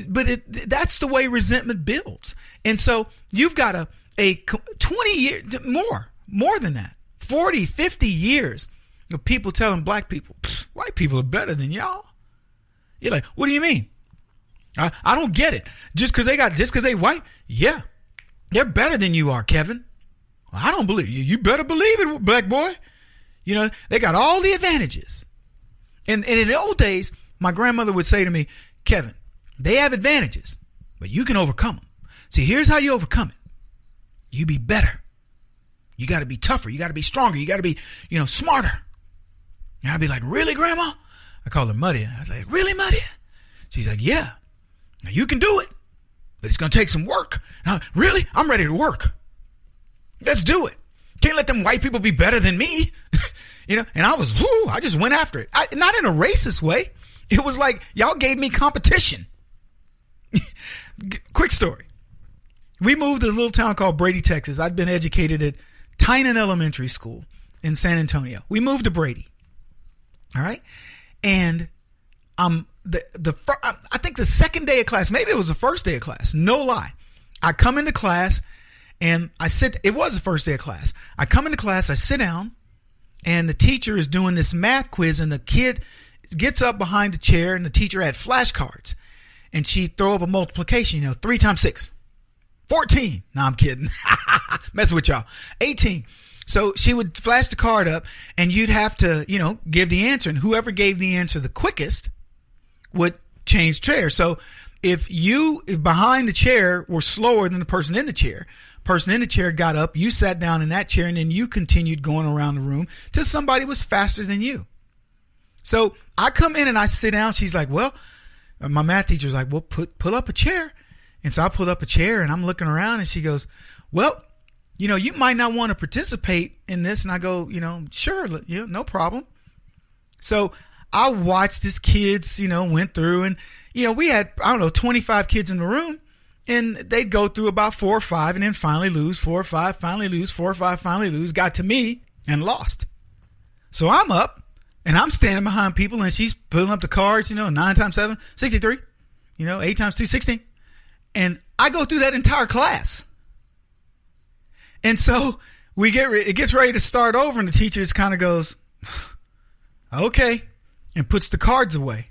but that's the way resentment builds. And so you've got a 20 year, more than that, 40, 50 years of people telling black people, white people are better than y'all. You're like, what do you mean? I don't get it. Just because they white? Yeah, they're better than you are, Kevin. Well, I don't believe you. You better believe it, black boy. You know, they got all the advantages. And in the old days, my grandmother would say to me, Kevin, they have advantages, but you can overcome them. See, here's how you overcome it. You be better. You got to be tougher. You got to be stronger. You got to be, smarter. And I'd be like, really, Grandma? I call her Muddy. I was like, really, Muddy? She's like, yeah. Now you can do it, but it's going to take some work. Now, really? I'm ready to work. Let's do it. Can't let them white people be better than me. and I just went after it. Not in a racist way. It was like, y'all gave me competition. Quick story. We moved to a little town called Brady, Texas. I'd been educated at Tynan Elementary School in San Antonio. We moved to Brady. All right. And I think the second day of class, maybe it was the first day of class. No lie. I come into class and it was the first day of class. I come into class, I sit down, and the teacher is doing this math quiz, and the kid gets up behind the chair, and the teacher had flashcards, and she throw up a multiplication, 3 times 6, 14. No, I'm kidding. Messing with y'all. 18. So she would flash the card up, and you'd have to, give the answer, and whoever gave the answer the quickest would change chair. So if behind the chair were slower than the person in the chair got up, you sat down in that chair, and then you continued going around the room till somebody was faster than you. So I come in and I sit down. She's like, well, my math teacher's like, well, pull up a chair. And so I pulled up a chair, and I'm looking around, and she goes, well, you might not want to participate in this. And I go, sure, no problem. So I watched this kids, went through, and, we had, 25 kids in the room, and they'd go through about 4 or 5 and then finally lose, 4 or 5, finally lose, 4 or 5, finally lose, got to me and lost. So I'm up and I'm standing behind people, and she's pulling up the cards, 9 times 7, 63, 8 times 2, 16. And I go through that entire class. And so it gets ready to start over, and the teacher just kind of goes, okay, and puts the cards away.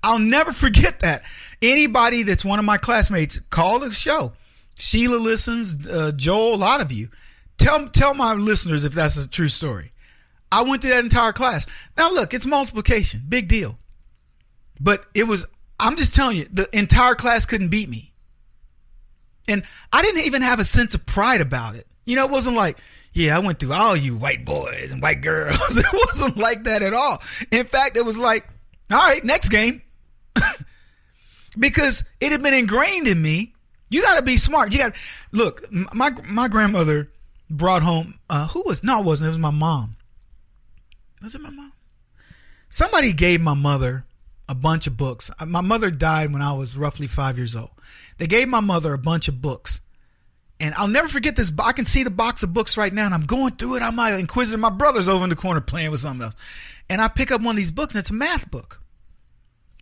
I'll never forget that. Anybody that's one of my classmates, call the show. Sheila listens, Joel, a lot of you. Tell my listeners if that's a true story. I went through that entire class. Now look, it's multiplication, big deal. But I'm just telling you, the entire class couldn't beat me. And I didn't even have a sense of pride about it. It wasn't like, yeah, I went through all you white boys and white girls. It wasn't like that at all. In fact, it was like, all right, next game. Because it had been ingrained in me. You got to be smart. Look, my grandmother brought home, it wasn't. It was my mom. Was it my mom? Somebody gave my mother a bunch of books. My mother died when I was roughly 5 years old. They gave my mother a bunch of books. And I'll never forget this. I can see the box of books right now, and I'm going through it. I'm inquisitive. My brother's over in the corner playing with something else. And I pick up one of these books, and it's a math book.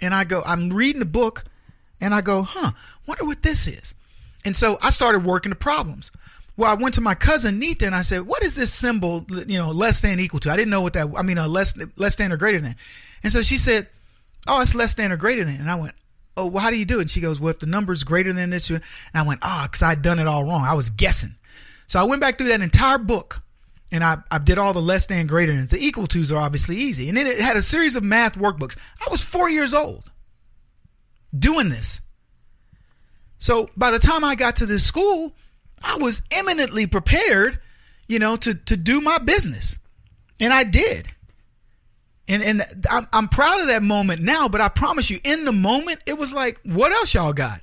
And I'm reading the book, and I go, wonder what this is. And so I started working the problems. Well, I went to my cousin Nita, and I said, what is this symbol, less than, equal to? I didn't know what that, less than or greater than. And so she said, oh, it's less than or greater than. And I went, oh, well, how do you do it? And she goes, well, if the number's greater than this. And I went, because I'd done it all wrong. I was guessing. So I went back through that entire book, and I did all the less than, greater than. The equal tos are obviously easy. And then it had a series of math workbooks. I was 4 years old doing this. So by the time I got to this school, I was eminently prepared, to do my business. And I did. And I'm proud of that moment now, but I promise you, in the moment, it was like, what else y'all got?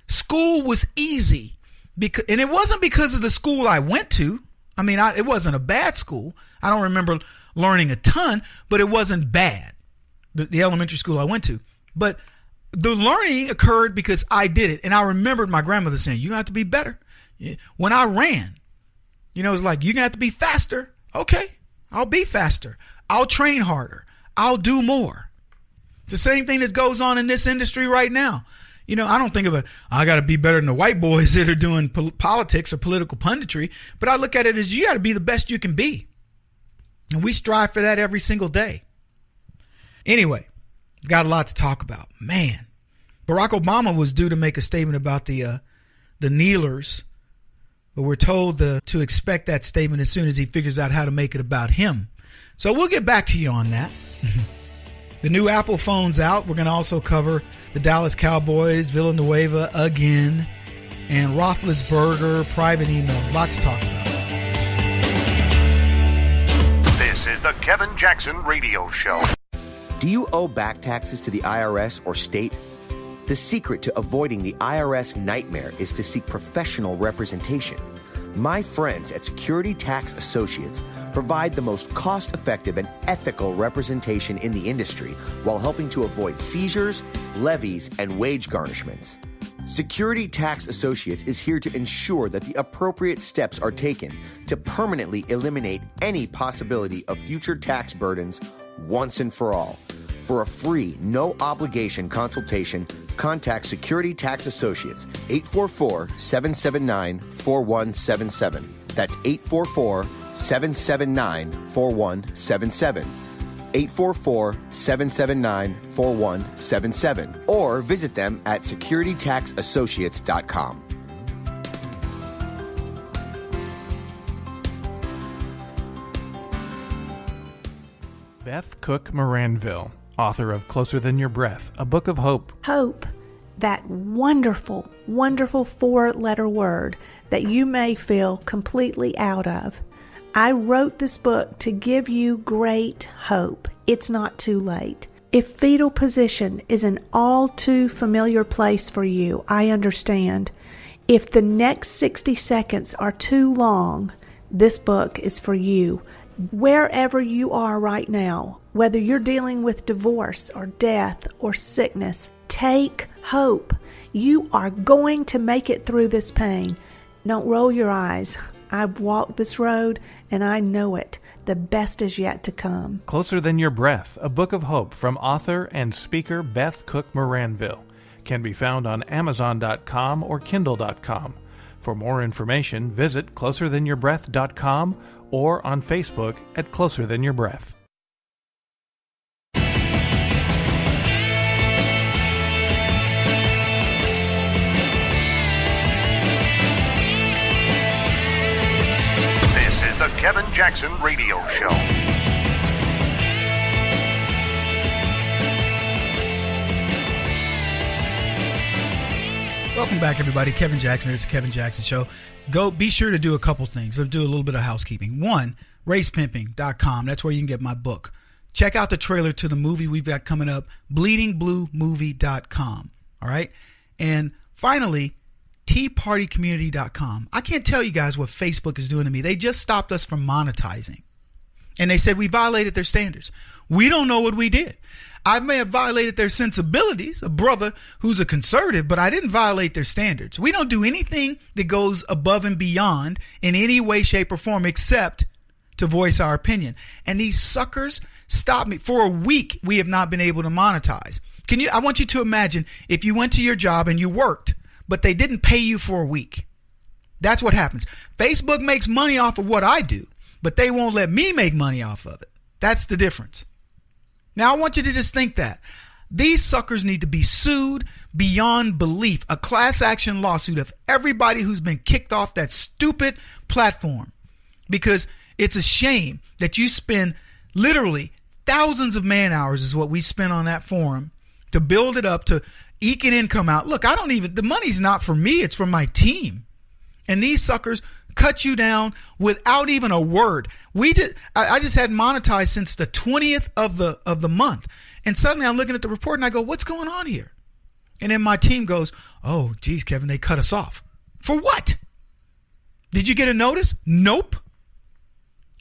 School was easy. And it wasn't because of the school I went to. It wasn't a bad school. I don't remember learning a ton, but it wasn't bad, the elementary school I went to. But the learning occurred because I did it. And I remembered my grandmother saying, you're going to have to be better. When I ran, it was like, you're going to have to be faster. Okay, I'll be faster. I'll train harder. I'll do more. It's the same thing that goes on in this industry right now. I don't think of it, I got to be better than the white boys that are doing politics or political punditry, but I look at it as you got to be the best you can be. And we strive for that every single day. Anyway, got a lot to talk about. Man, Barack Obama was due to make a statement about the kneelers, but we're told to expect that statement as soon as he figures out how to make it about him. So we'll get back to you on that. The new Apple phone's out. We're going to also cover the Dallas Cowboys, Villanueva again, and Roethlisberger, private emails. Lots to talk about. This is the Kevin Jackson Radio Show. Do you owe back taxes to the IRS or state? The secret to avoiding the IRS nightmare is to seek professional representation. My friends at Security Tax Associates provide the most cost-effective and ethical representation in the industry while helping to avoid seizures, levies, and wage garnishments. Security Tax Associates is here to ensure that the appropriate steps are taken to permanently eliminate any possibility of future tax burdens once and for all. For a free, no-obligation consultation, contact Security Tax Associates, 844-779-4177. That's 844-779-4177. 844-779-4177. Or visit them at securitytaxassociates.com. Beth Cook Moranville, author of Closer Than Your Breath, a book of hope. Hope, that wonderful, wonderful 4-letter word that you may feel completely out of. I wrote this book to give you great hope. It's not too late. If fetal position is an all too familiar place for you, I understand. If the next 60 seconds are too long, this book is for you. Wherever you are right now, whether you're dealing with divorce or death or sickness, take hope. You are going to make it through this pain. Don't roll your eyes. I've walked this road and I know it. The best is yet to come. Closer Than Your Breath, a book of hope from author and speaker Beth Cook Moranville, can be found on Amazon.com or Kindle.com. For more information, visit closerthanyourBreath.com or on Facebook at Closer Than Your Breath. This is the Kevin Jackson Radio Show. Welcome back, everybody. Kevin Jackson. It's the Kevin Jackson Show. Be sure to do a couple things. Let's do a little bit of housekeeping. One, racepimping.com. That's where you can get my book. Check out the trailer to the movie we've got coming up, bleedingbluemovie.com. All right. And finally, teapartycommunity.com. I can't tell you guys what Facebook is doing to me. They just stopped us from monetizing. And they said we violated their standards. We don't know what we did. I may have violated their sensibilities, a brother who's a conservative, but I didn't violate their standards. We don't do anything that goes above and beyond in any way, shape, or form except to voice our opinion. And these suckers stopped me. For a week, we have not been able to monetize. I want you to imagine if you went to your job and you worked, but they didn't pay you for a week. That's what happens. Facebook makes money off of what I do, but they won't let me make money off of it. That's the difference. Now, I want you to just think that. These suckers need to be sued beyond belief. A class action lawsuit of everybody who's been kicked off that stupid platform. Because it's a shame that you spend literally thousands of man hours is what we spent on that forum to build it up, to eke an income out. Look, the money's not for me, it's from my team. And these suckers cut you down without even a word. I just hadn't monetized since the 20th of the month. And suddenly I'm looking at the report and I go, what's going on here? And then my team goes, oh, geez, Kevin, they cut us off. For what? Did you get a notice? Nope.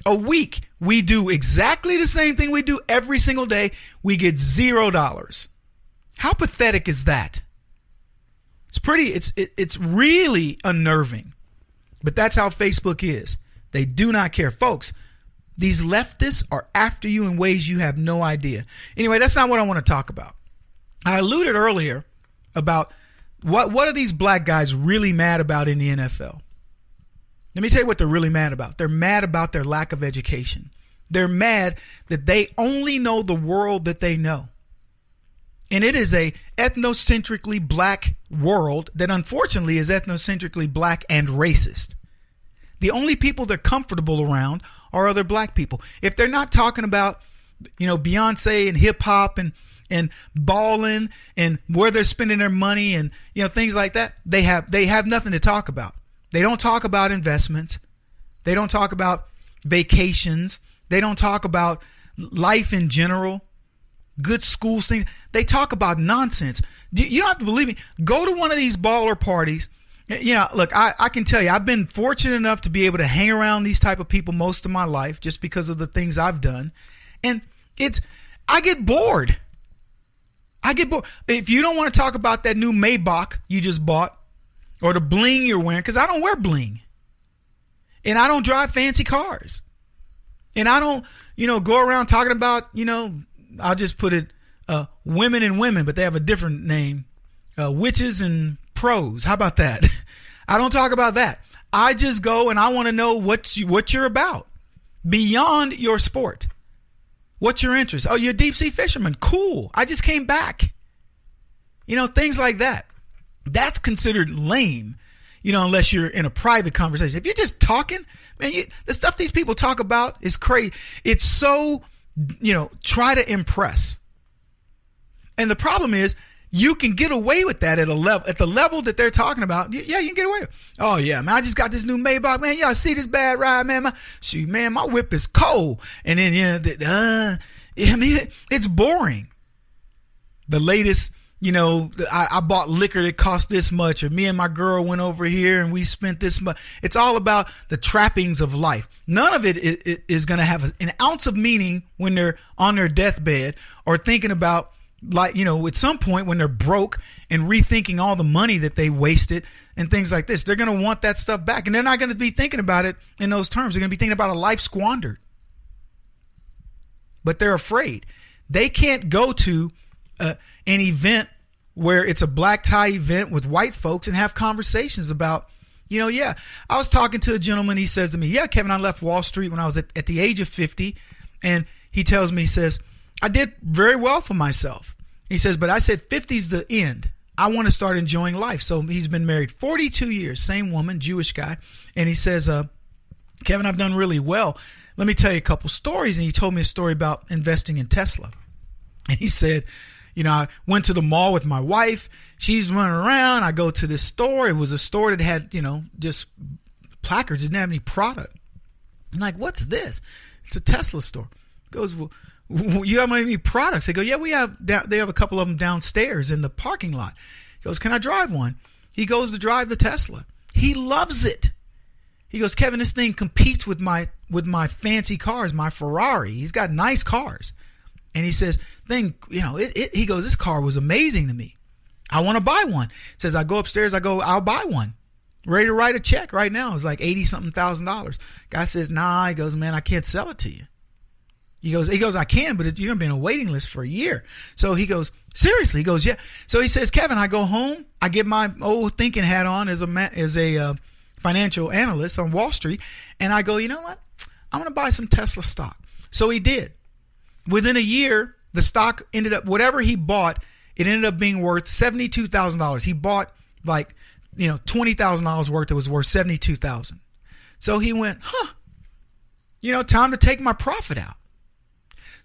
A week, we do exactly the same thing we do every single day. We get $0. How pathetic is that? It's really unnerving. But that's how Facebook is. They do not care. Folks, these leftists are after you in ways you have no idea. Anyway, that's not what I want to talk about. I alluded earlier about what are these black guys really mad about in the NFL? Let me tell you what they're really mad about. They're mad about their lack of education. They're mad that they only know the world that they know. And it is a ethnocentrically black world that unfortunately is ethnocentrically black and racist. The only people they're comfortable around are other black people. If they're not talking about, Beyonce and hip hop and balling and where they're spending their money and, things like that, they have nothing to talk about. They don't talk about investments. They don't talk about vacations. They don't talk about life in general. Good schools, things. They talk about nonsense. You don't have to believe me. Go to one of these baller parties Yeah, look, I can tell you, I've been fortunate enough to be able to hang around these type of people most of my life just because of the things I've done. And I get bored. If you don't want to talk about that new Maybach you just bought or the bling you're wearing, because I don't wear bling. And I don't drive fancy cars. And I don't, go around talking about, I'll just put it, women and women, but they have a different name. Witches and pros. How about that? I don't talk about that. I just go and I want to know what you're about beyond your sport. What's your interest? Oh, you're a deep sea fisherman. Cool. I just came back. Things like that. That's considered lame, unless you're in a private conversation. If you're just talking, man, the stuff these people talk about is crazy. It's so, try to impress. And the problem is, you can get away with that at the level that they're talking about. Yeah, you can get away with it. Oh yeah, man, I just got this new Maybach, man. Y'all see this bad ride, man? My whip is cold. And then it's boring. The latest, I bought liquor that cost this much, or me and my girl went over here and we spent this much. It's all about the trappings of life. None of it is going to have an ounce of meaning when they're on their deathbed or thinking about, at some point when they're broke and rethinking all the money that they wasted and things like this. They're going to want that stuff back, and they're not going to be thinking about it in those terms. They're going to be thinking about a life squandered. But they're afraid. They can't go to an event where it's a black tie event with white folks and have conversations about, I was talking to a gentleman. He says to me, yeah, Kevin, I left Wall Street when I was at the age of 50. And he tells me, he says, I did very well for myself. He says, but I said 50's the end. I want to start enjoying life. So he's been married 42 years, same woman, Jewish guy. And he says, Kevin, I've done really well. Let me tell you a couple stories. And he told me a story about investing in Tesla. And he said, I went to the mall with my wife. She's running around. I go to this store. It was a store that had, just placards. It didn't have any product. I'm like, what's this? It's a Tesla store. He goes, well, you have any products? They go, yeah, they have a couple of them downstairs in the parking lot. He goes, can I drive one? He goes to drive the Tesla. He loves it. He goes, Kevin, this thing competes with my fancy cars, my Ferrari. He's got nice cars. And he says, he goes, this car was amazing to me. I want to buy one. He says, I go upstairs, I'll buy one. Ready to write a check right now. It's like $80-something thousand. Guy says, nah. He goes, man, I can't sell it to you. He goes, I can, but you're going to be on a waiting list for a year. So he goes, seriously? He goes, yeah. So he says, Kevin, I go home, I get my old thinking hat on as a financial analyst on Wall Street, and I go, you know what? I'm going to buy some Tesla stock. So he did. Within a year, the stock ended up, whatever he bought, it ended up being worth $72,000. He bought $20,000 worth. It was worth $72,000. So he went, time to take my profit out.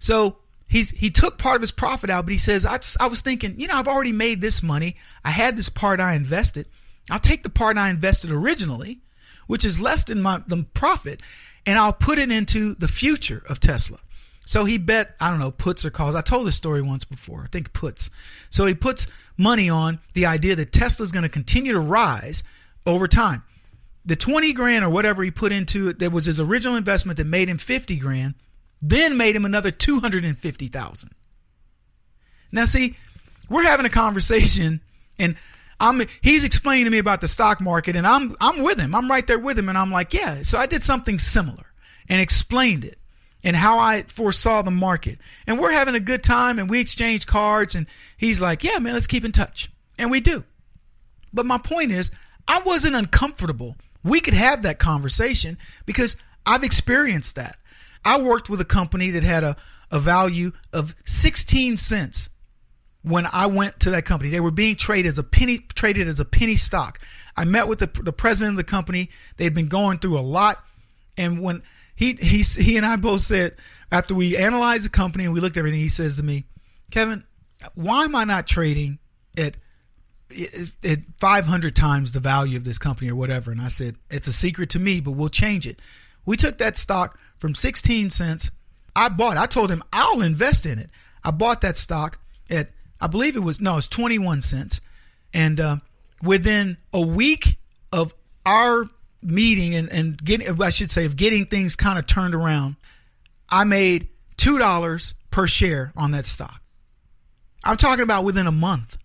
So he took part of his profit out, but he says, I was thinking, I've already made this money. I had this part I invested. I'll take the part I invested originally, which is less than the profit, and I'll put it into the future of Tesla. So he bet, I don't know, puts or calls. I told this story once before, I think puts. So he puts money on the idea that Tesla's going to continue to rise over time. The 20 grand or whatever he put into it, that was his original investment that made him 50 grand, then made him another 250,000. Now see, we're having a conversation and he's explaining to me about the stock market, and I'm with him. I'm right there with him, and I'm like, yeah. So I did something similar and explained it and how I foresaw the market. And we're having a good time, and we exchange cards, and he's like, yeah, man, let's keep in touch. And we do. But my point is, I wasn't uncomfortable. We could have that conversation because I've experienced that. I worked with a company that had a value of 16 cents when I went to that company. They were being traded as a penny stock. I met with the president of the company. They'd been going through a lot. And when he and I both said, after we analyzed the company and we looked at everything, he says to me, Kevin, why am I not trading at 500 times the value of this company or whatever? And I said, it's a secret to me, but we'll change it. We took that stock from 16 cents. I told him I'll invest in it. I bought that stock at, I believe it's 21 cents. And within a week of our meeting and getting, I should say, of getting things kind of turned around, I made $2 per share on that stock. I'm talking about within a month,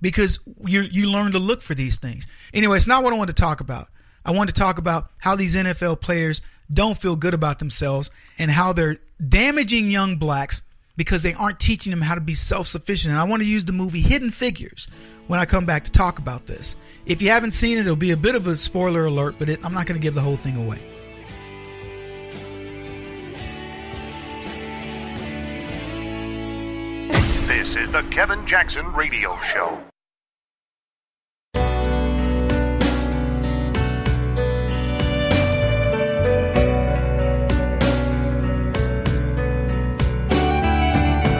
because you learn to look for these things. Anyway, it's not what I want to talk about. I want to talk about how these NFL players don't feel good about themselves and how they're damaging young blacks because they aren't teaching them how to be self-sufficient. And I want to use the movie Hidden Figures when I come back to talk about this. If you haven't seen it, it'll be a bit of a spoiler alert, but I'm not going to give the whole thing away. This is the Kevin Jackson Radio Show.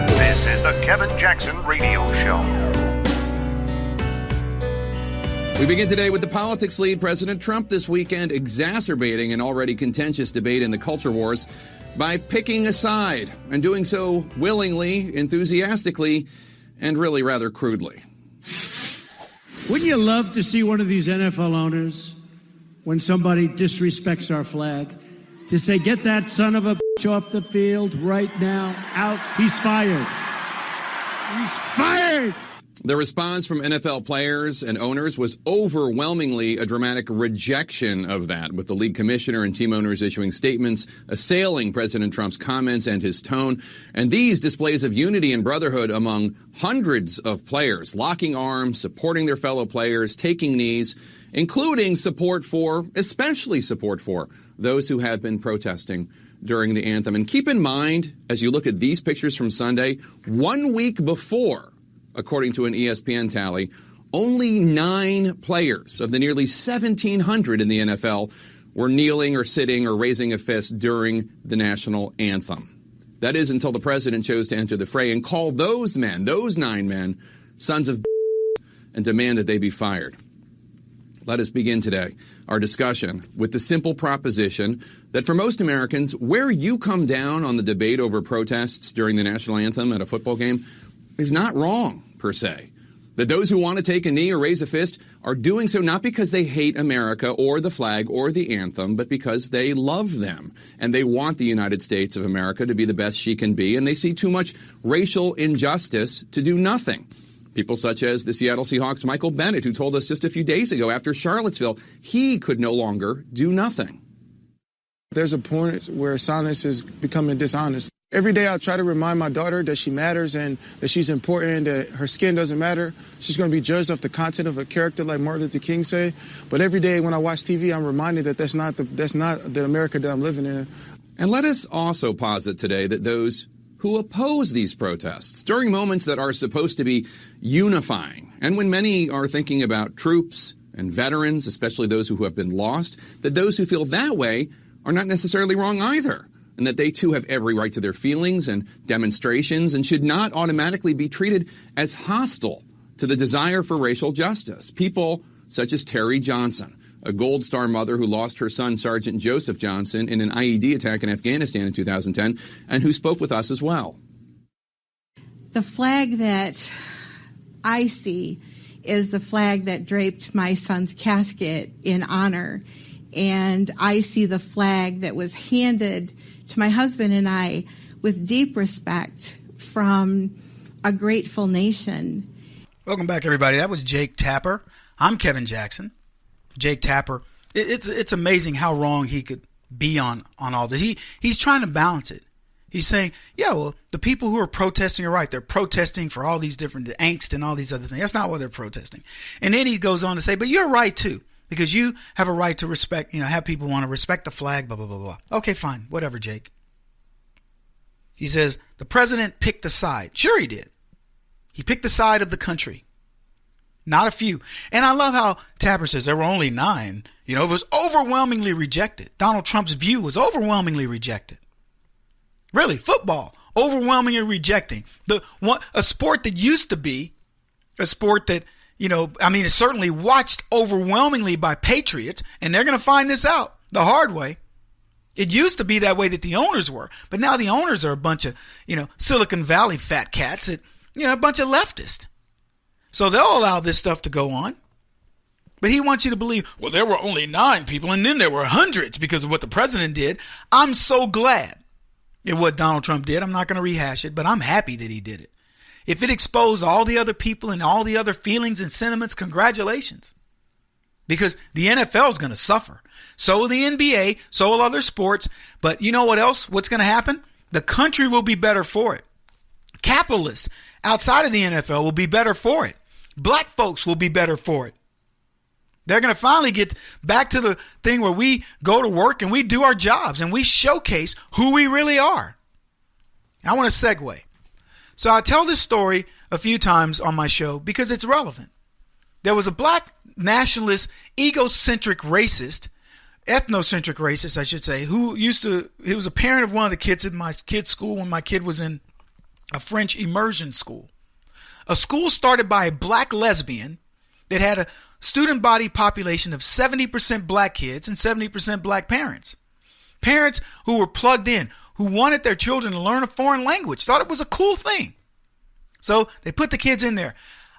This is the Kevin Jackson Radio Show. We begin today with the politics lead. President Trump this weekend exacerbating an already contentious debate in the culture wars by picking a side, and doing so willingly, enthusiastically, and really rather crudely. Wouldn't you love to see one of these NFL owners, when somebody disrespects our flag, to say, get that son of a bitch off the field right now, out, he's fired. He's fired! The response from NFL players and owners was overwhelmingly a dramatic rejection of that, with the league commissioner and team owners issuing statements assailing President Trump's comments and his tone. And these displays of unity and brotherhood among hundreds of players, locking arms, supporting their fellow players, taking knees, including especially support for those who have been protesting during the anthem. And keep in mind, as you look at these pictures from Sunday, 1 week before, according to an ESPN tally, only 9 players of the nearly 1,700 in the NFL were kneeling or sitting or raising a fist during the national anthem. That is until the president chose to enter the fray and call those 9 men, sons of and demand that they be fired. Let us begin today our discussion with the simple proposition that for most Americans, where you come down on the debate over protests during the national anthem at a football game is not wrong, per se. That those who want to take a knee or raise a fist are doing so not because they hate America or the flag or the anthem, but because they love them. And they want the United States of America to be the best she can be, and they see too much racial injustice to do nothing. People such as the Seattle Seahawks' Michael Bennett, who told us just a few days ago after Charlottesville, he could no longer do nothing. There's a point where silence is becoming dishonest. Every day I try to remind my daughter that she matters and that she's important, that her skin doesn't matter. She's going to be judged off the content of a character, like Martin Luther King say. But every day when I watch TV, I'm reminded that that's not the America that I'm living in. And let us also posit today that those who oppose these protests during moments that are supposed to be unifying, and when many are thinking about troops and veterans, especially those who have been lost, that those who feel that way are not necessarily wrong either, and that they too have every right to their feelings and demonstrations and should not automatically be treated as hostile to the desire for racial justice. People such as Terry Johnson, a Gold Star mother who lost her son, Sergeant Joseph Johnson, in an IED attack in Afghanistan in 2010, and who spoke with us as well. The flag that I see is the flag that draped my son's casket in honor. And I see the flag that was handed to my husband and I with deep respect from a grateful nation. Welcome back, everybody. That was Jake Tapper. I'm Kevin Jackson. Jake Tapper. It's amazing how wrong he could be on all this. He's trying to balance it. He's saying, yeah, well, the people who are protesting are right. They're protesting for all these different angst and all these other things. That's not what they're protesting. And then he goes on to say, but you're right too, because you have a right to respect, have people want to respect the flag, blah, blah, blah, blah. Okay, fine. Whatever, Jake. He says, the president picked a side. Sure he did. He picked the side of the country. Not a few. And I love how Tapper says there were only 9. It was overwhelmingly rejected. Donald Trump's view was overwhelmingly rejected. Really, football, overwhelmingly rejecting. A sport that used to be a sport that, it's certainly watched overwhelmingly by patriots, and they're going to find this out the hard way. It used to be that way that the owners were, but now the owners are a bunch of, Silicon Valley fat cats, a bunch of leftists. So they'll allow this stuff to go on. But he wants you to believe, well, there were only 9 people and then there were hundreds because of what the president did. I'm so glad at what Donald Trump did. I'm not going to rehash it, but I'm happy that he did it. If it exposed all the other people and all the other feelings and sentiments, congratulations. Because the NFL is going to suffer. So will the NBA, so will other sports. But you know what else? What's going to happen? The country will be better for it. Capitalists outside of the NFL will be better for it. Black folks will be better for it. They're going to finally get back to the thing where we go to work and we do our jobs and we showcase who we really are. I want to segue. So I tell this story a few times on my show because it's relevant. There was a black nationalist, egocentric racist, ethnocentric racist, I should say, he was a parent of one of the kids in my kid's school when my kid was in a French immersion school. A school started by a black lesbian that had a student body population of 70% black kids and 70% black parents. Parents who were plugged in, who wanted their children to learn a foreign language, thought it was a cool thing. So they put the kids in there.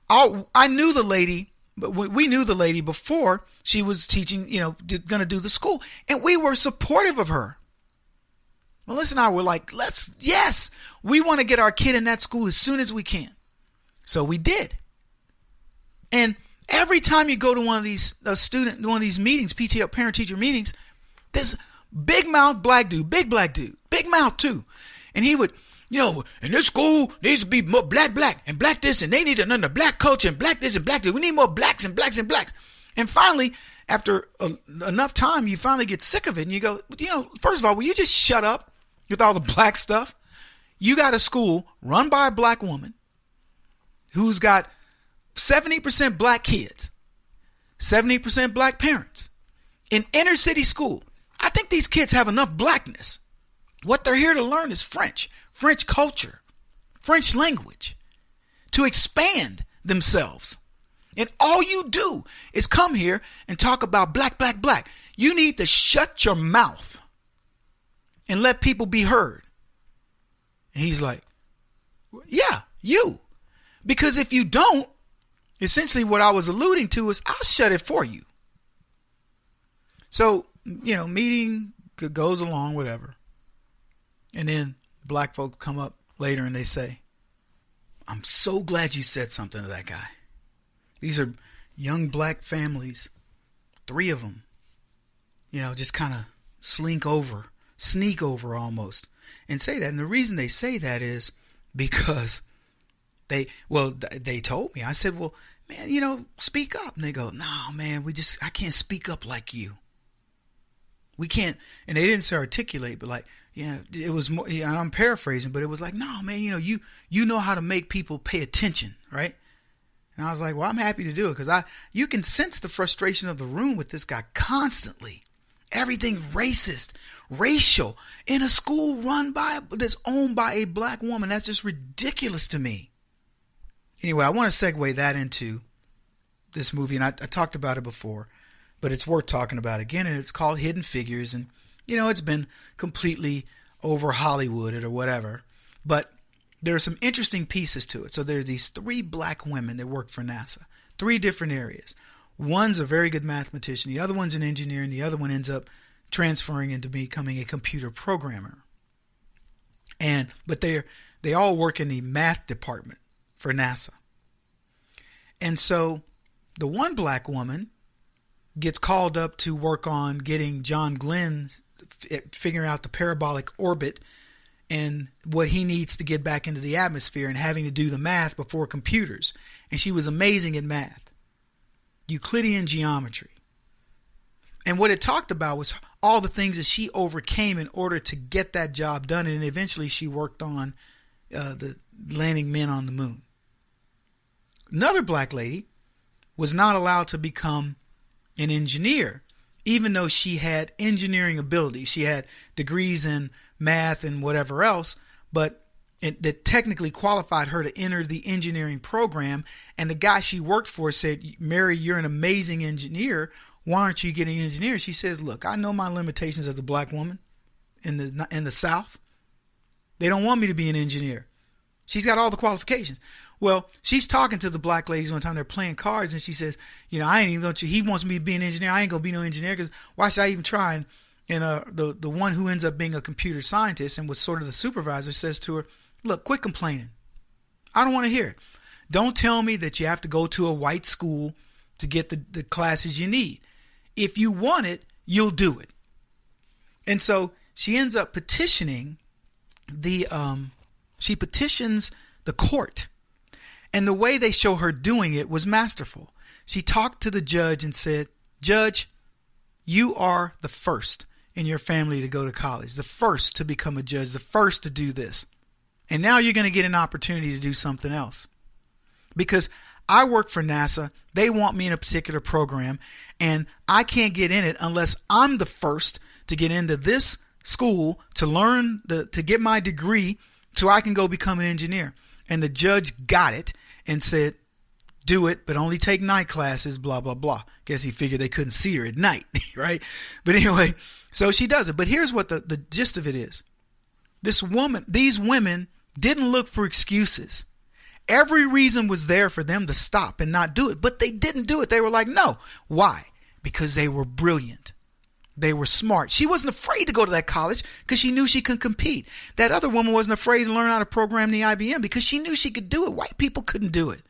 I knew the lady, but we knew the lady before she was teaching, going to do the school. And we were supportive of her. Melissa and I were like, yes, we want to get our kid in that school as soon as we can. So we did. And every time you go to one of these meetings, PTO, parent-teacher meetings, there's big mouth black dude, big mouth too. And he would, in this school needs to be more black, and black this, and they need to learn the black culture, and black this, and black this. We need more blacks and blacks and blacks. And finally, after enough time, you finally get sick of it, and you go, first of all, will you just shut up with all the black stuff? You got a school run by a black woman who's got 70% black kids, 70% black parents, in inner city school. I think these kids have enough blackness. What they're here to learn is French culture, French language, to expand themselves. And all you do is come here and talk about black, black, black. You need to shut your mouth and let people be heard. And he's like, yeah, you. Because if you don't, essentially what I was alluding to is I'll shut it for you. So, meeting goes along, whatever. And then black folk come up later and they say, I'm so glad you said something to that guy. These are young black families, 3 of them, just kind of sneak over almost and say that. And the reason they say that is because they told me. I said, well, man, speak up. And they go, no, man, I can't speak up like you. We can't. And they didn't say articulate, but it was more, I'm paraphrasing, but it was like, no, man, you know how to make people pay attention, right? And I was like, well, I'm happy to do it because you can sense the frustration of the room with this guy constantly. Everything racist, racial in a school that's owned by a black woman. That's just ridiculous to me. Anyway, I want to segue that into this movie, and I talked about it before, but it's worth talking about again, and it's called Hidden Figures, and it's been completely over Hollywooded or whatever, but there are some interesting pieces to it. So there's these 3 black women that work for NASA, 3 different areas. One's a very good mathematician, the other one's an engineer, and the other one ends up transferring into becoming a computer programmer. But they all work in the math department for NASA. And so the one black woman gets called up to work on getting John Glenn figuring out the parabolic orbit and what he needs to get back into the atmosphere and having to do the math before computers. And she was amazing at math, Euclidean geometry. And what it talked about was all the things that she overcame in order to get that job done. And eventually she worked on the landing men on the moon. Another black lady was not allowed to become an engineer, even though she had engineering ability. She had degrees in math and whatever else, but that technically qualified her to enter the engineering program. And the guy she worked for said, Mary, you're an amazing engineer. Why aren't you getting an engineer? She says, look, I know my limitations as a black woman in the South. They don't want me to be an engineer. She's got all the qualifications. Well, she's talking to the black ladies one time. They're playing cards, and she says, I ain't even going to, he wants me to be an engineer. I ain't going to be no engineer because why should I even try? And the one who ends up being a computer scientist and was sort of the supervisor says to her, look, quit complaining. I don't want to hear it. Don't tell me that you have to go to a white school to get the classes you need. If you want it, you'll do it. And so she ends up petitioning she petitions the court. And the way they show her doing it was masterful. She talked to the judge and said, Judge, you are the first in your family to go to college, the first to become a judge, the first to do this. And now you're going to get an opportunity to do something else. Because I work for NASA, they want me in a particular program, and I can't get in it unless I'm the first to get into this school to learn, to get my degree so I can go become an engineer. And the judge got it and said, do it, but only take night classes, blah, blah, blah. Guess he figured they couldn't see her at night, right? But anyway, so she does it. But here's what the gist of it is. These women didn't look for excuses. Every reason was there for them to stop and not do it, but they didn't do it. They were like, no. Why? Because they were brilliant. They were smart. She wasn't afraid to go to that college because she knew she could compete. That other woman wasn't afraid to learn how to program the IBM because she knew she could do it. White people couldn't do it.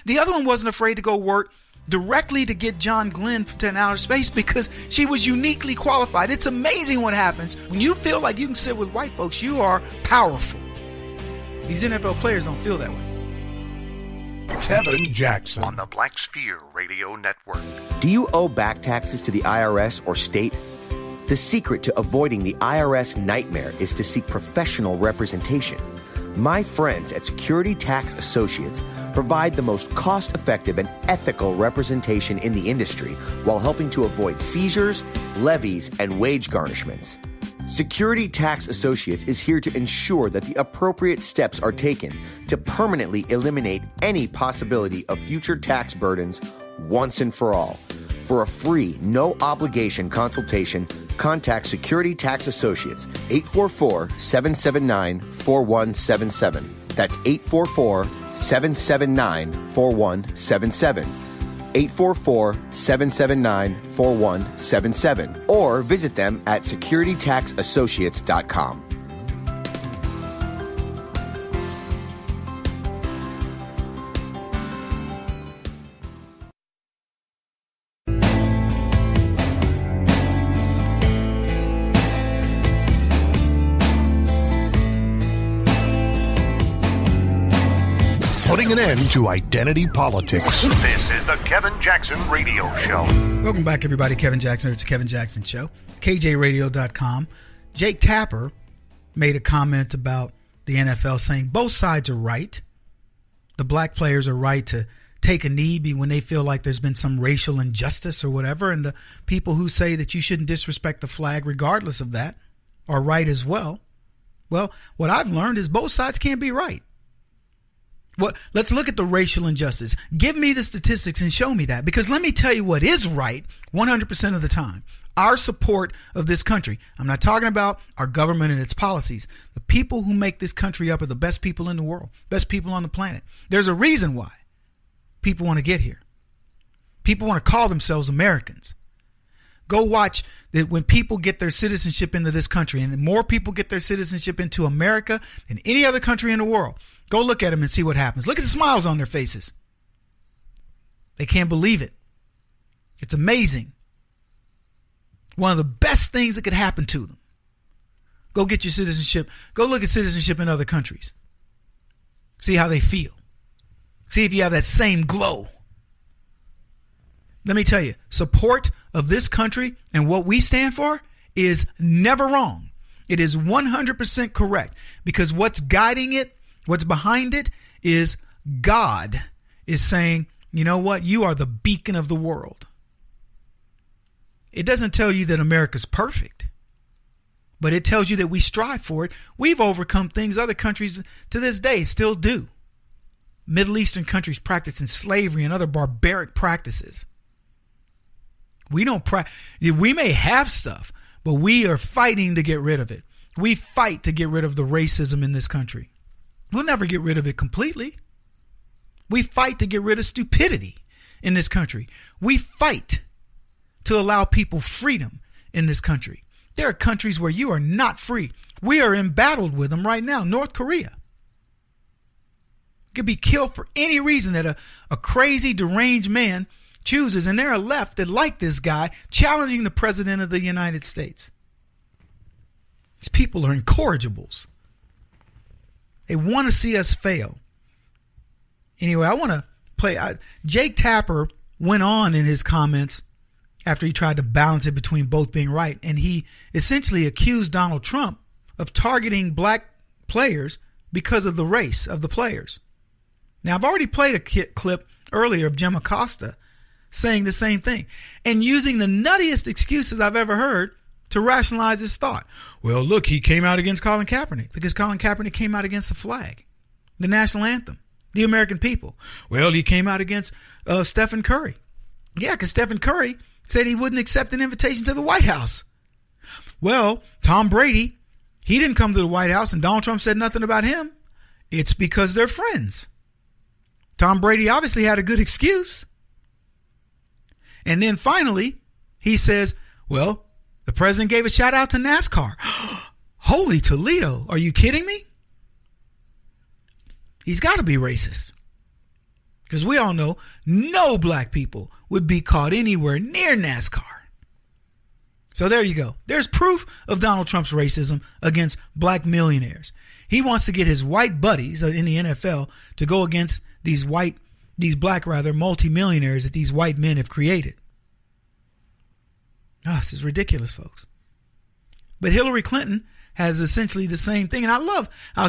The other one wasn't afraid to go work directly to get John Glenn to outer space because she was uniquely qualified. It's amazing what happens when you feel like you can sit with white folks. You are powerful. These NFL players don't feel that way. Kevin Jackson on the Black Sphere Radio Network. Do you owe back taxes to the IRS or state? The secret to avoiding the IRS nightmare is to seek professional representation. My friends at Security Tax Associates provide the most cost-effective and ethical representation in the industry while helping to avoid seizures, levies, and wage garnishments. Security Tax Associates is here to ensure that the appropriate steps are taken to permanently eliminate any possibility of future tax burdens once and for all. For a free, no-obligation consultation, contact Security Tax Associates, 844-779-4177. That's 844-779-4177. 844-779-4177. Or visit them at securitytaxassociates.com. Putting an end to identity politics. This is the Kevin Jackson Radio Show. Welcome back, everybody. Kevin Jackson. It's the Kevin Jackson Show. KJRadio.com. Jake Tapper made a comment about the NFL saying both sides are right. The black players are right to take a knee when they feel like there's been some racial injustice or whatever. And the people who say that you shouldn't disrespect the flag regardless of that are right as well. Well, what I've learned is both sides can't be right. Well, let's look at the racial injustice. Give me the statistics and show me that. Because let me tell you what is right 100% of the time. Our support of this country. I'm not talking about our government and its policies. The people who make this country up are the best people in the world, best people on the planet. There's a reason why people want to get here. People want to call themselves Americans. Go watch that when people get their citizenship into this country, and more people get their citizenship into America than any other country in the world. Go look at them and see what happens. Look at the smiles on their faces. They can't believe it. It's amazing. One of the best things that could happen to them. Go get your citizenship. Go look at citizenship in other countries. See how they feel. See if you have that same glow. Let me tell you, support of this country and what we stand for is never wrong. It is 100% correct because what's guiding it, what's behind it is God is saying, you know what? You are the beacon of the world. It doesn't tell you that America's perfect, but it tells you that we strive for it. We've overcome things other countries to this day still do. Middle Eastern countries practicing slavery and other barbaric practices. We may have stuff, but we are fighting to get rid of it. We fight to get rid of the racism in this country. We'll never get rid of it completely. We fight to get rid of stupidity in this country. We fight to allow people freedom in this country. There are countries where you are not free. We are embattled with them right now. North Korea could be killed for any reason that a crazy, deranged man chooses. And there are left that like this guy challenging the president of the United States. These people are incorrigibles. They want to see us fail. Anyway, I want to play. Jake Tapper went on in his comments after he tried to balance it between both being right. And he essentially accused Donald Trump of targeting black players because of the race of the players. Now, I've already played a clip earlier of Jim Acosta saying the same thing and using the nuttiest excuses I've ever heard to rationalize his thought. Well, look, he came out against Colin Kaepernick because Colin Kaepernick came out against the flag, the national anthem, the American people. Well, he came out against Stephen Curry. Yeah, because Stephen Curry said he wouldn't accept an invitation to the White House. Well, Tom Brady, he didn't come to the White House and Donald Trump said nothing about him. It's because they're friends. Tom Brady obviously had a good excuse. And then finally, he says, well, the president gave a shout out to NASCAR. Holy Toledo. Are you kidding me? He's got to be racist. Because we all know no black people would be caught anywhere near NASCAR. So there you go. There's proof of Donald Trump's racism against black millionaires. He wants to get his white buddies in the NFL to go against these black multimillionaires that these white men have created. Oh, this is ridiculous, folks. But Hillary Clinton has essentially the same thing. And I love how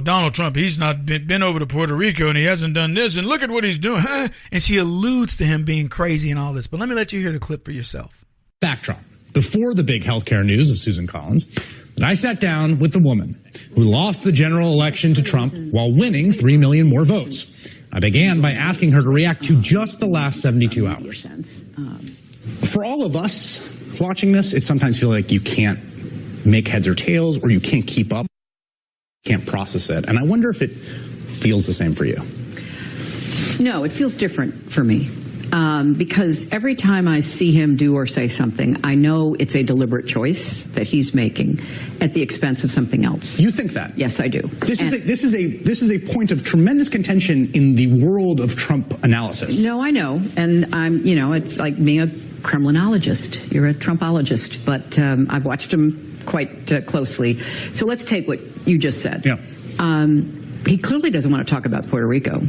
Donald Trump, he's not been over to Puerto Rico and he hasn't done this. And look at what he's doing. And she alludes to him being crazy and all this. But let me let you hear the clip for yourself. Backdrop. Before the big healthcare news of Susan Collins, and I sat down with the woman who lost the general election to Trump while winning 3 million more votes. I began by asking her to react to just the last 72 hours. For all of us watching this, it sometimes feels like you can't make heads or tails, or you can't keep up, can't process it. And I wonder if it feels the same for you. No, it feels different for me. Because every time I see him do or say something, I know it's a deliberate choice that he's making at the expense of something else. You think that? Yes, I do. This is a point of tremendous contention in the world of Trump analysis. No, I know, and it's like being a Kremlinologist. You're a Trumpologist, but I've watched him quite closely. So let's take what you just said. Yeah. He clearly doesn't want to talk about Puerto Rico.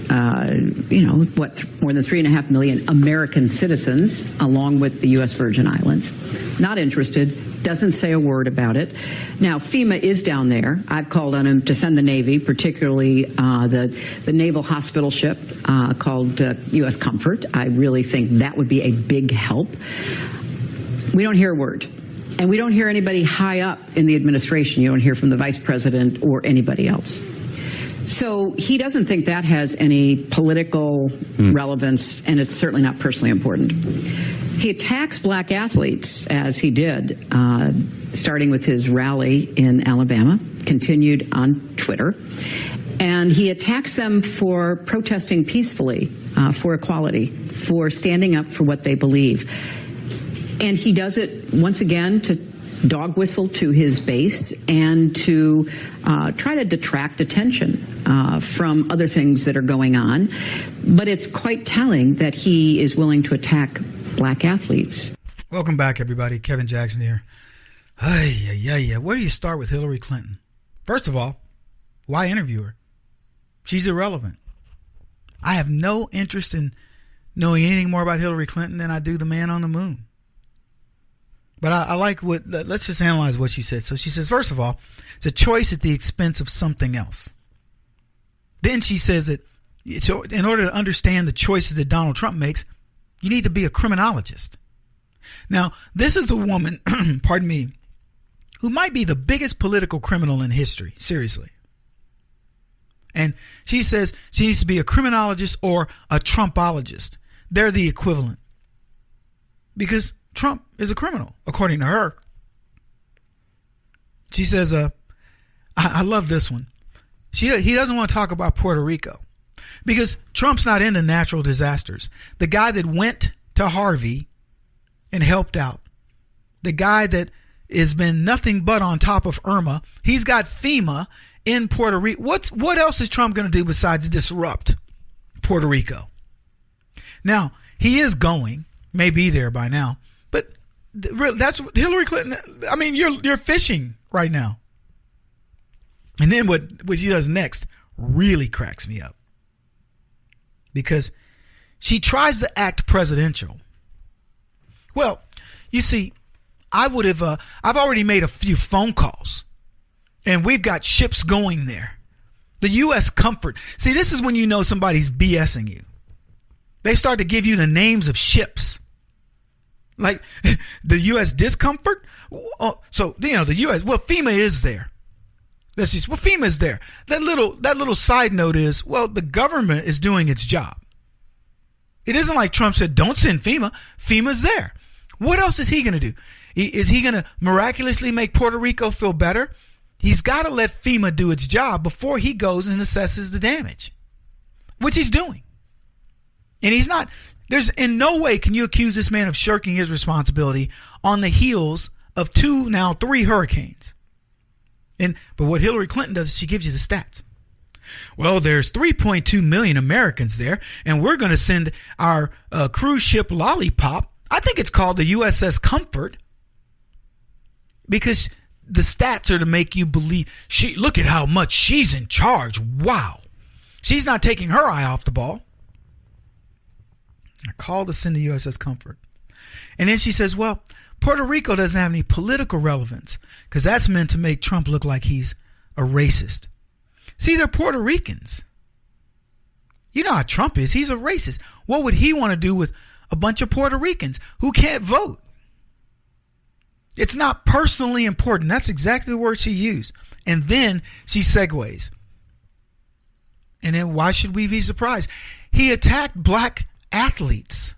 More than 3.5 million American citizens, along with the U.S. Virgin Islands. Not interested, doesn't say a word about it. Now, FEMA is down there. I've called on him to send the Navy, particularly the naval hospital ship called U.S. Comfort. I really think that would be a big help. We don't hear a word. And we don't hear anybody high up in the administration. You don't hear from the vice president or anybody else. So he doesn't think that has any political relevance, and it's certainly not personally important. He attacks black athletes, as he did, starting with his rally in Alabama, continued on Twitter. And he attacks them for protesting peacefully, for equality, for standing up for what they believe. And he does it, once again, to dog whistle to his base and to try to detract attention from other things that are going on. But it's quite telling that he is willing to attack black athletes. Welcome back, everybody. Kevin Jackson here. Where do you start with Hillary Clinton? First of all, why interview her? She's irrelevant. I have no interest in knowing anything more about Hillary Clinton than I do the man on the moon. But I like let's just analyze what she said. So she says, first of all, it's a choice at the expense of something else. Then she says that in order to understand the choices that Donald Trump makes, you need to be a criminologist. Now, this is a woman, pardon me, who might be the biggest political criminal in history, seriously. And she says she needs to be a criminologist or a Trumpologist. They're the equivalent. Because Trump is a criminal, according to her. She says, I love this one. He doesn't want to talk about Puerto Rico. Because Trump's not into natural disasters. The guy that went to Harvey and helped out, the guy that has been nothing but on top of Irma, he's got FEMA in Puerto Rico. What else is Trump going to do besides disrupt Puerto Rico? Now, he is going, may be there by now, but that's Hillary Clinton. I mean, you're fishing right now. And then what she does next really cracks me up, because she tries to act presidential. Well, you see, I've already made a few phone calls, and we've got ships going there. The U.S. Comfort. See, this is when you know somebody's BSing you. They start to give you the names of ships. Like the U.S. Discomfort. So, the U.S. Well, FEMA is there. FEMA is there. That little side note is, well, the government is doing its job. It isn't like Trump said, don't send FEMA. FEMA's there. What else is he going to do? Is he going to miraculously make Puerto Rico feel better? He's got to let FEMA do its job before he goes and assesses the damage, which he's doing. And he's not. There's in no way can you accuse this man of shirking his responsibility on the heels of 2, now 3 hurricanes. But what Hillary Clinton does is she gives you the stats. Well, there's 3.2 million Americans there, and we're going to send our cruise ship Lollipop. I think it's called the USS Comfort, because the stats are to make you believe. Look at how much she's in charge. Wow. She's not taking her eye off the ball. I called to send the USS Comfort. And then she says, well, Puerto Rico doesn't have any political relevance because that's meant to make Trump look like he's a racist. See, they're Puerto Ricans. You know how Trump is. He's a racist. What would he want to do with a bunch of Puerto Ricans who can't vote? It's not personally important. That's exactly the word she used. And then she segues. And then why should we be surprised? He attacked black athletes.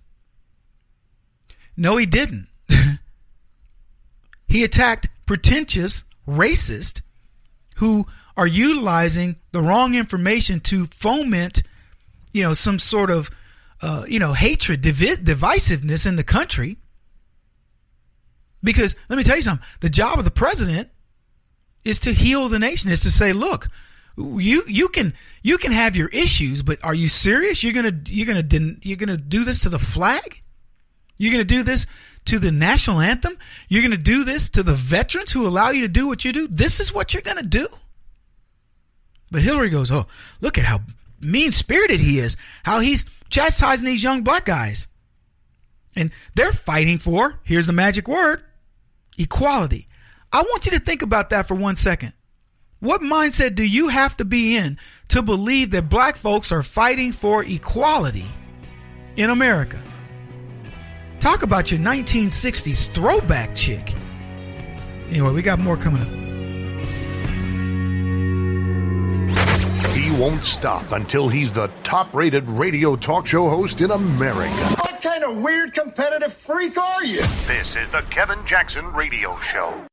No, he didn't. He attacked pretentious racists who are utilizing the wrong information to foment, some sort of, hatred, divisiveness in the country. Because let me tell you something, the job of the president is to heal the nation, is to say, look, you can have your issues, but are you serious? You're gonna do this to the flag? You're gonna do this to the national anthem? You're gonna do this to the veterans who allow you to do what you do? This is what you're gonna do? But Hillary goes, oh, look at how mean-spirited he is, how he's chastising these young black guys. And they're fighting for, here's the magic word, equality. I want you to think about that for 1 second. What mindset do you have to be in to believe that black folks are fighting for equality in America? Talk about your 1960s throwback chick. Anyway, we got more coming up. He won't stop until he's the top-rated radio talk show host in America. What kind of weird competitive freak are you? This is the Kevin Jackson Radio Show.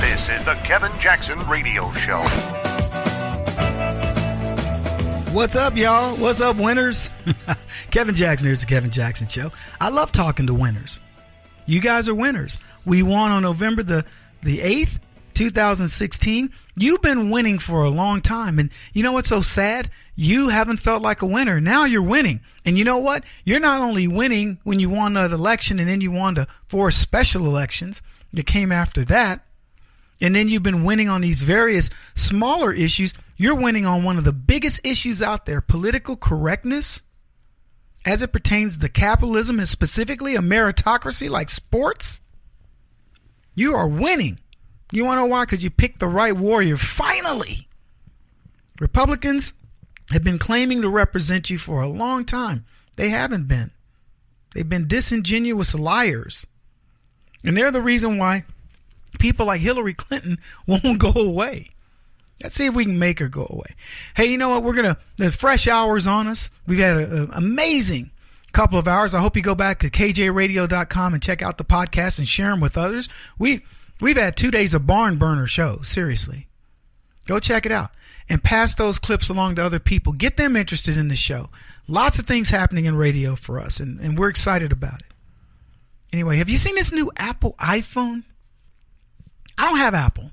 This is the Kevin Jackson Radio Show. What's up, y'all? What's up, winners? Kevin Jackson here. It's the Kevin Jackson Show. I love talking to winners. You guys are winners. We won on November the 8th, 2016. You've been winning for a long time. And you know what's so sad? You haven't felt like a winner. Now you're winning. And you know what? You're not only winning when you won an election and then you won the 4 special elections that came after that. And then you've been winning on these various smaller issues. You're winning on one of the biggest issues out there, political correctness, as it pertains to capitalism and specifically a meritocracy like sports. You are winning. You want to know why? Because you picked the right warrior. Finally. Republicans have been claiming to represent you for a long time. They haven't been. They've been disingenuous liars. And they're the reason why people like Hillary Clinton won't go away. Let's see if we can make her go away. Hey, you know what? The fresh hour's on us. We've had an amazing couple of hours. I hope you go back to kjradio.com and check out the podcast and share them with others. We've had 2 days of barn burner shows. Seriously. Go check it out and pass those clips along to other people. Get them interested in the show. Lots of things happening in radio for us, and we're excited about it. Anyway, have you seen this new Apple iPhone? I don't have Apple.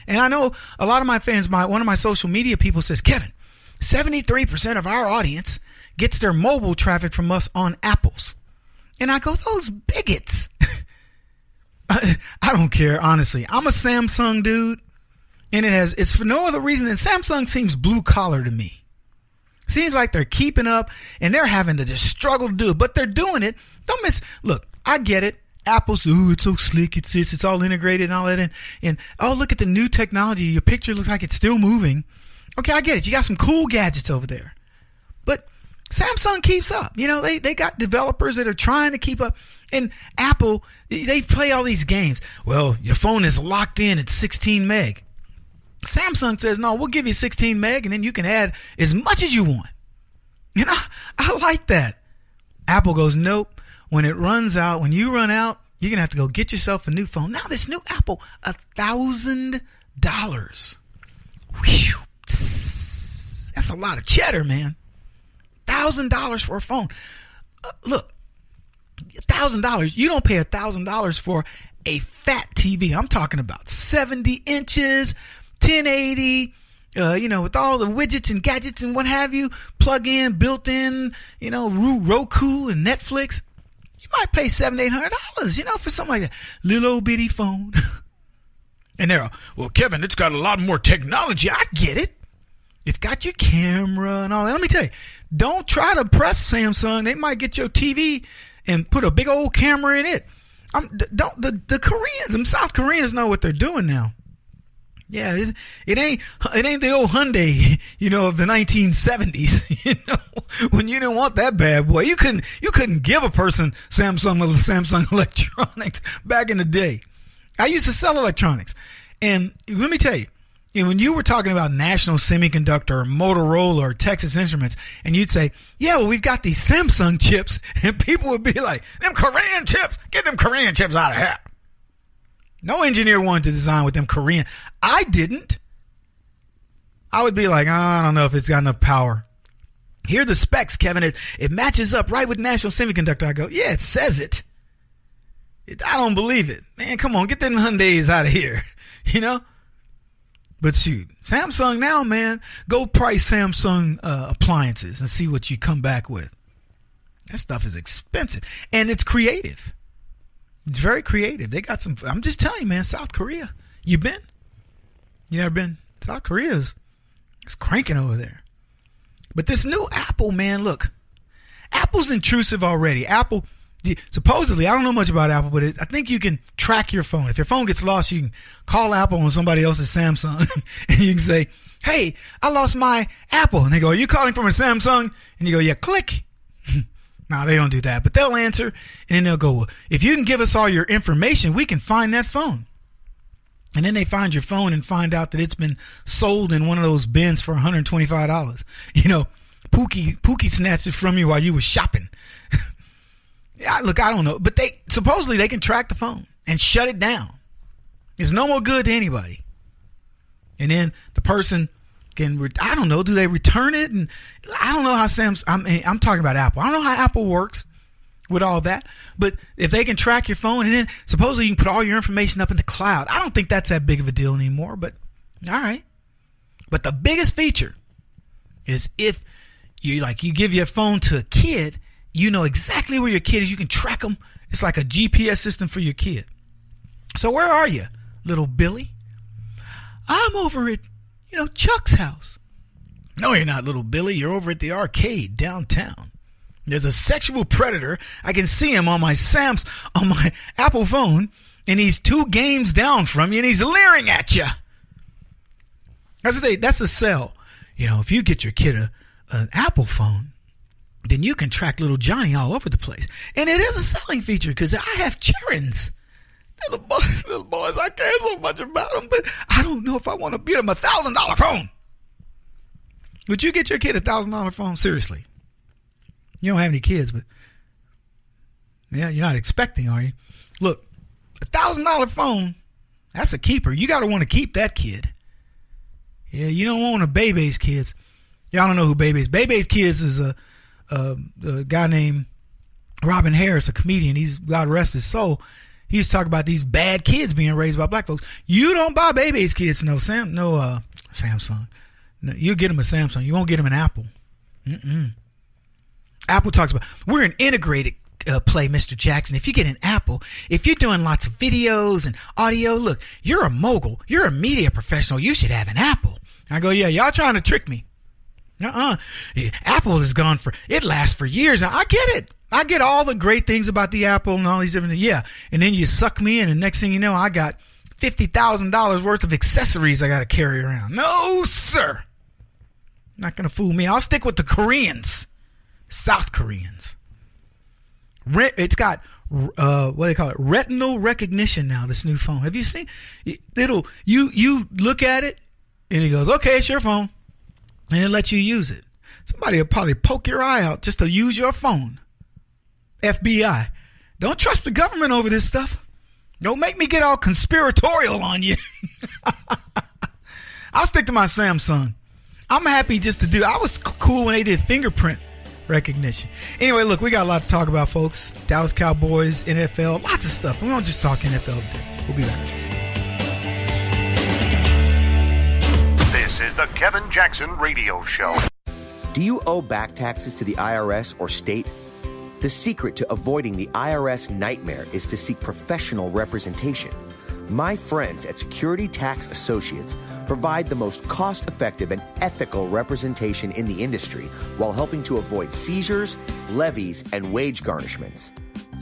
And I know a lot of my fans, one of my social media people says, Kevin, 73% of our audience gets their mobile traffic from us on Apples. And I go, those bigots. I don't care, honestly. I'm a Samsung dude, and it's for no other reason than Samsung seems blue collar to me. Seems like they're keeping up, and they're having to just struggle to do it, but they're doing it. Look, I get it. Apple's, it's so slick, it's all integrated and all that, and oh, look at the new technology. Your picture looks like it's still moving. Okay, I get it. You got some cool gadgets over there. But Samsung keeps up. You know, they got developers that are trying to keep up. And Apple, they play all these games. Well, your phone is locked in at 16 meg. Samsung says, no, we'll give you 16 meg, and then you can add as much as you want. And I like that. Apple goes, nope. When it runs out, when you run out, you're going to have to go get yourself a new phone. Now, this new Apple, $1,000. Whew. That's a lot of cheddar, man. $1,000 for a phone. Look, $1,000. You don't pay $1,000 for a fat TV. I'm talking about 70 inches, 1080, with all the widgets and gadgets and what have you, plug in, built in, Roku and Netflix. You might pay $700-800, for something like that. Little old bitty phone. And they're, well, Kevin, it's got a lot more technology. I get it. It's got your camera and all that. Let me tell you, don't try to press Samsung. They might get your TV and put a big old camera in it. The Koreans, them South Koreans know what they're doing now. Yeah, it ain't the old Hyundai, of the 1970s, when you didn't want that bad boy. You couldn't give a person Samsung electronics back in the day. I used to sell electronics. And let me tell you, when you were talking about National Semiconductor or Motorola or Texas Instruments, and you'd say, yeah, well, we've got these Samsung chips, and people would be like, them Korean chips, get them Korean chips out of here. No engineer wanted to design with them Korean. I didn't. I would be like, I don't know if it's got enough power. Here are the specs, Kevin. It matches up right with National Semiconductor. I go, yeah, it says it. I don't believe it. Man, come on, get them Hyundais out of here. But shoot, Samsung now, man, go price Samsung appliances and see what you come back with. That stuff is expensive. And it's creative. It's very creative. They got some, I'm just telling you, man, South Korea. You been? You never been? South Korea's it's cranking over there. But this new Apple, man, look. Apple's intrusive already. Apple, supposedly, I don't know much about Apple, but I think you can track your phone. If your phone gets lost, you can call Apple on somebody else's Samsung. And you can say, hey, I lost my Apple. And they go, are you calling from a Samsung? And you go, yeah, click. No, they don't do that, but they'll answer, and then they'll go, well, if you can give us all your information, we can find that phone. And then they find your phone and find out that it's been sold in one of those bins for $125. Pookie snatched it from you while you were shopping. Look, I don't know, but supposedly they can track the phone and shut it down. It's no more good to anybody. And then the person I don't know, do they return it? And I don't know how I'm talking about Apple. I don't know how Apple works with all that. But if they can track your phone and then supposedly you can put all your information up in the cloud, I don't think that's that big of a deal anymore. But all right. But the biggest feature is if you give your phone to a kid, you know exactly where your kid is. You can track them. It's like a GPS system for your kid. So where are you, little Billy? I'm over at Chuck's house. No, you're not, little Billy. You're over at the arcade downtown. There's a sexual predator. I can see him on my Apple phone, and he's 2 games down from you, and he's leering at you. That's the thing. That's the sell. If you get your kid an Apple phone, then you can track little Johnny all over the place. And it is a selling feature because I have childrens. Little boys, I care so much about them, but I don't know if I want to beat them $1,000 phone. Would you get your kid $1,000 phone? Seriously. You don't have any kids, but yeah, you're not expecting, are you? Look, $1,000 phone, that's a keeper. You got to want to keep that kid. Yeah, you don't want a Bebe's kids. Y'all don't know who Bebe's. Bebe's kids is a guy named Robin Harris, a comedian. He's, God rest his soul. He used to talk about these bad kids being raised by black folks. You don't buy Bebe's kids Samsung. No, you get them a Samsung. You won't get them an Apple. Apple talks about, we're an integrated play, Mr. Jackson. If you get an Apple, if you're doing lots of videos and audio, look, you're a mogul. You're a media professional. You should have an Apple. I go, yeah, y'all trying to trick me. Apple is gone it lasts for years. I get it. I get all the great things about the Apple and all these different things. Yeah. And then you suck me in, and next thing you know, I got $50,000 worth of accessories I got to carry around. No, sir. Not going to fool me. I'll stick with the Koreans. South Koreans. It's got what do they call it? Retinal recognition now, this new phone. Have you seen? You look at it and it goes, okay, it's your phone. And it lets you use it. Somebody will probably poke your eye out just to use your phone. FBI. Don't trust the government over this stuff. Don't make me get all conspiratorial on you. I'll stick to my Samsung. I'm happy just to do. I was cool when they did fingerprint recognition. Anyway, look, we got a lot to talk about, folks. Dallas Cowboys, NFL, lots of stuff. We don't just talk NFL today. We'll be back. This is the Kevin Jackson Radio Show. Do you owe back taxes to the IRS or state? The secret to avoiding the IRS nightmare is to seek professional representation. My friends at Security Tax Associates provide the most cost-effective and ethical representation in the industry while helping to avoid seizures, levies, and wage garnishments.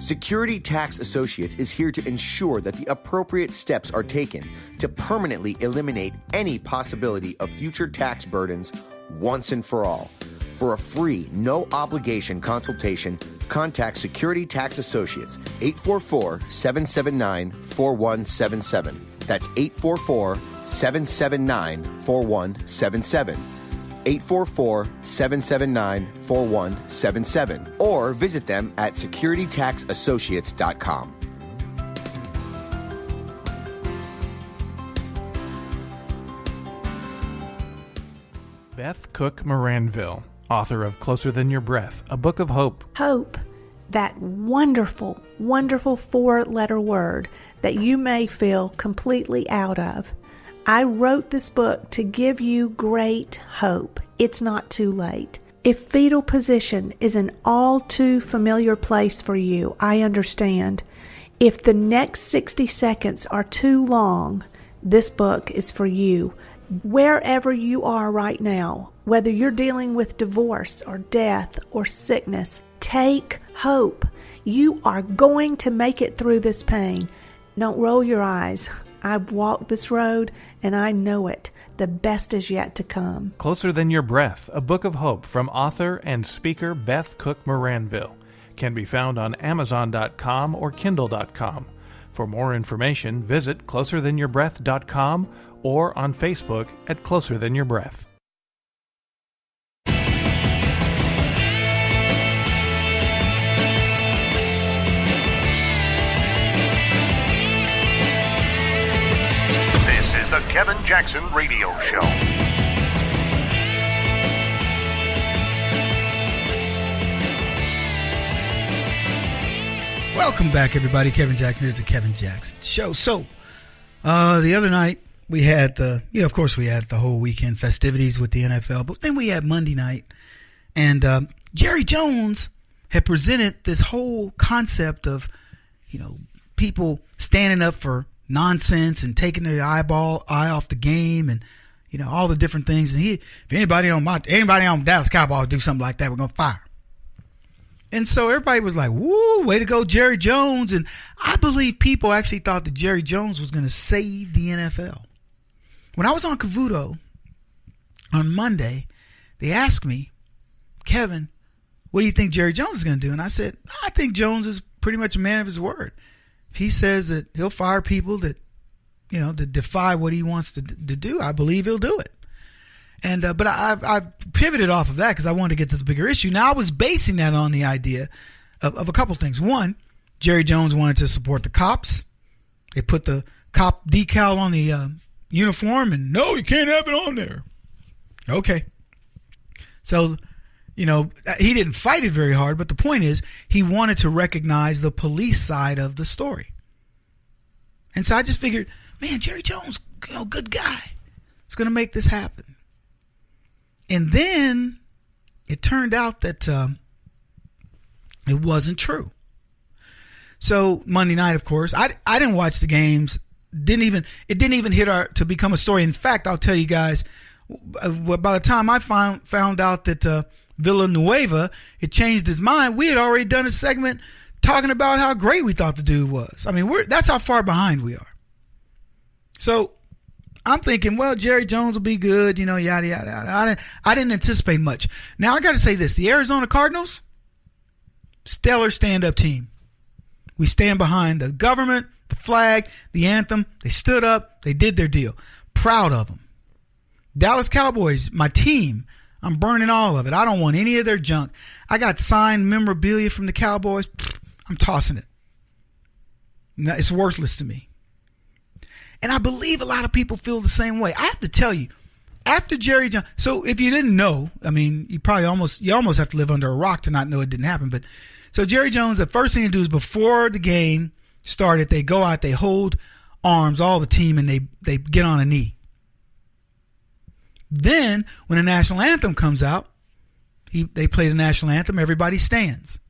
Security Tax Associates is here to ensure that the appropriate steps are taken to permanently eliminate any possibility of future tax burdens once and for all. For a free, no-obligation consultation, contact Security Tax Associates, 844-779-4177. That's 844-779-4177. 844-779-4177. Or visit them at securitytaxassociates.com. Beth Cook Moranville, author of Closer Than Your Breath, a book of hope. Hope, that wonderful, wonderful 4-letter word that you may feel completely out of. I wrote this book to give you great hope. It's not too late. If fetal position is an all too familiar place for you, I understand. If the next 60 seconds are too long, this book is for you. Wherever you are right now, whether you're dealing with divorce or death or sickness, take hope. You are going to make it through this pain. Don't roll your eyes. I've walked this road and I know it. The best is yet to come. Closer Than Your Breath, a book of hope from author and speaker Beth Cook Moranville, can be found on Amazon.com or Kindle.com. For more information, visit closerthanyourBreath.com or on Facebook at Closer Than Your Breath. This is the Kevin Jackson Radio Show. Welcome back, everybody. Kevin Jackson. It's the Kevin Jackson Show. So, the other night, we had of course we had the whole weekend festivities with the NFL, but then we had Monday night, and Jerry Jones had presented this whole concept of, people standing up for nonsense and taking their eye off the game, and all the different things. And if anybody on Dallas Cowboys do something like that, we're gonna fire. And so everybody was like, woo, way to go, Jerry Jones. And I believe people actually thought that Jerry Jones was going to save the NFL. When I was on Cavuto on Monday, they asked me, Kevin, what do you think Jerry Jones is going to do? And I said, I think Jones is pretty much a man of his word. If he says that he'll fire people that, that defy what he wants to do, I believe he'll do it. And but I pivoted off of that because I wanted to get to the bigger issue. Now, I was basing that on the idea of a couple things. One, Jerry Jones wanted to support the cops. They put the cop decal on the uniform, and no, you can't have it on there. Okay. So, you know, he didn't fight it very hard, but the point is he wanted to recognize the police side of the story. And so I just figured, man, Jerry Jones, you know, good guy. He's going to make this happen. And then it turned out that it wasn't true. So Monday night, of course, I didn't watch the games. It didn't even hit to become a story. In fact, I'll tell you guys, by the time I found out that Villanueva had changed his mind, we had already done a segment talking about how great we thought the dude was. I mean, that's how far behind we are. So I'm thinking, well, Jerry Jones will be good, you know, yada, yada, yada. I didn't anticipate much. Now, I got to say this. The Arizona Cardinals, stellar stand-up team. We stand behind the government, the flag, the anthem. They stood up. They did their deal. Proud of them. Dallas Cowboys, my team, I'm burning all of it. I don't want any of their junk. I got signed memorabilia from the Cowboys. I'm tossing it. It's worthless to me. And I believe a lot of people feel the same way. I have to tell you, after Jerry Jones, so if you didn't know, I mean, you almost have to live under a rock to not know it didn't happen. But so Jerry Jones, the first thing to do is before the game started, they go out, they hold arms, all the team, and they get on a knee. Then when the national anthem comes out, they play the national anthem, everybody stands.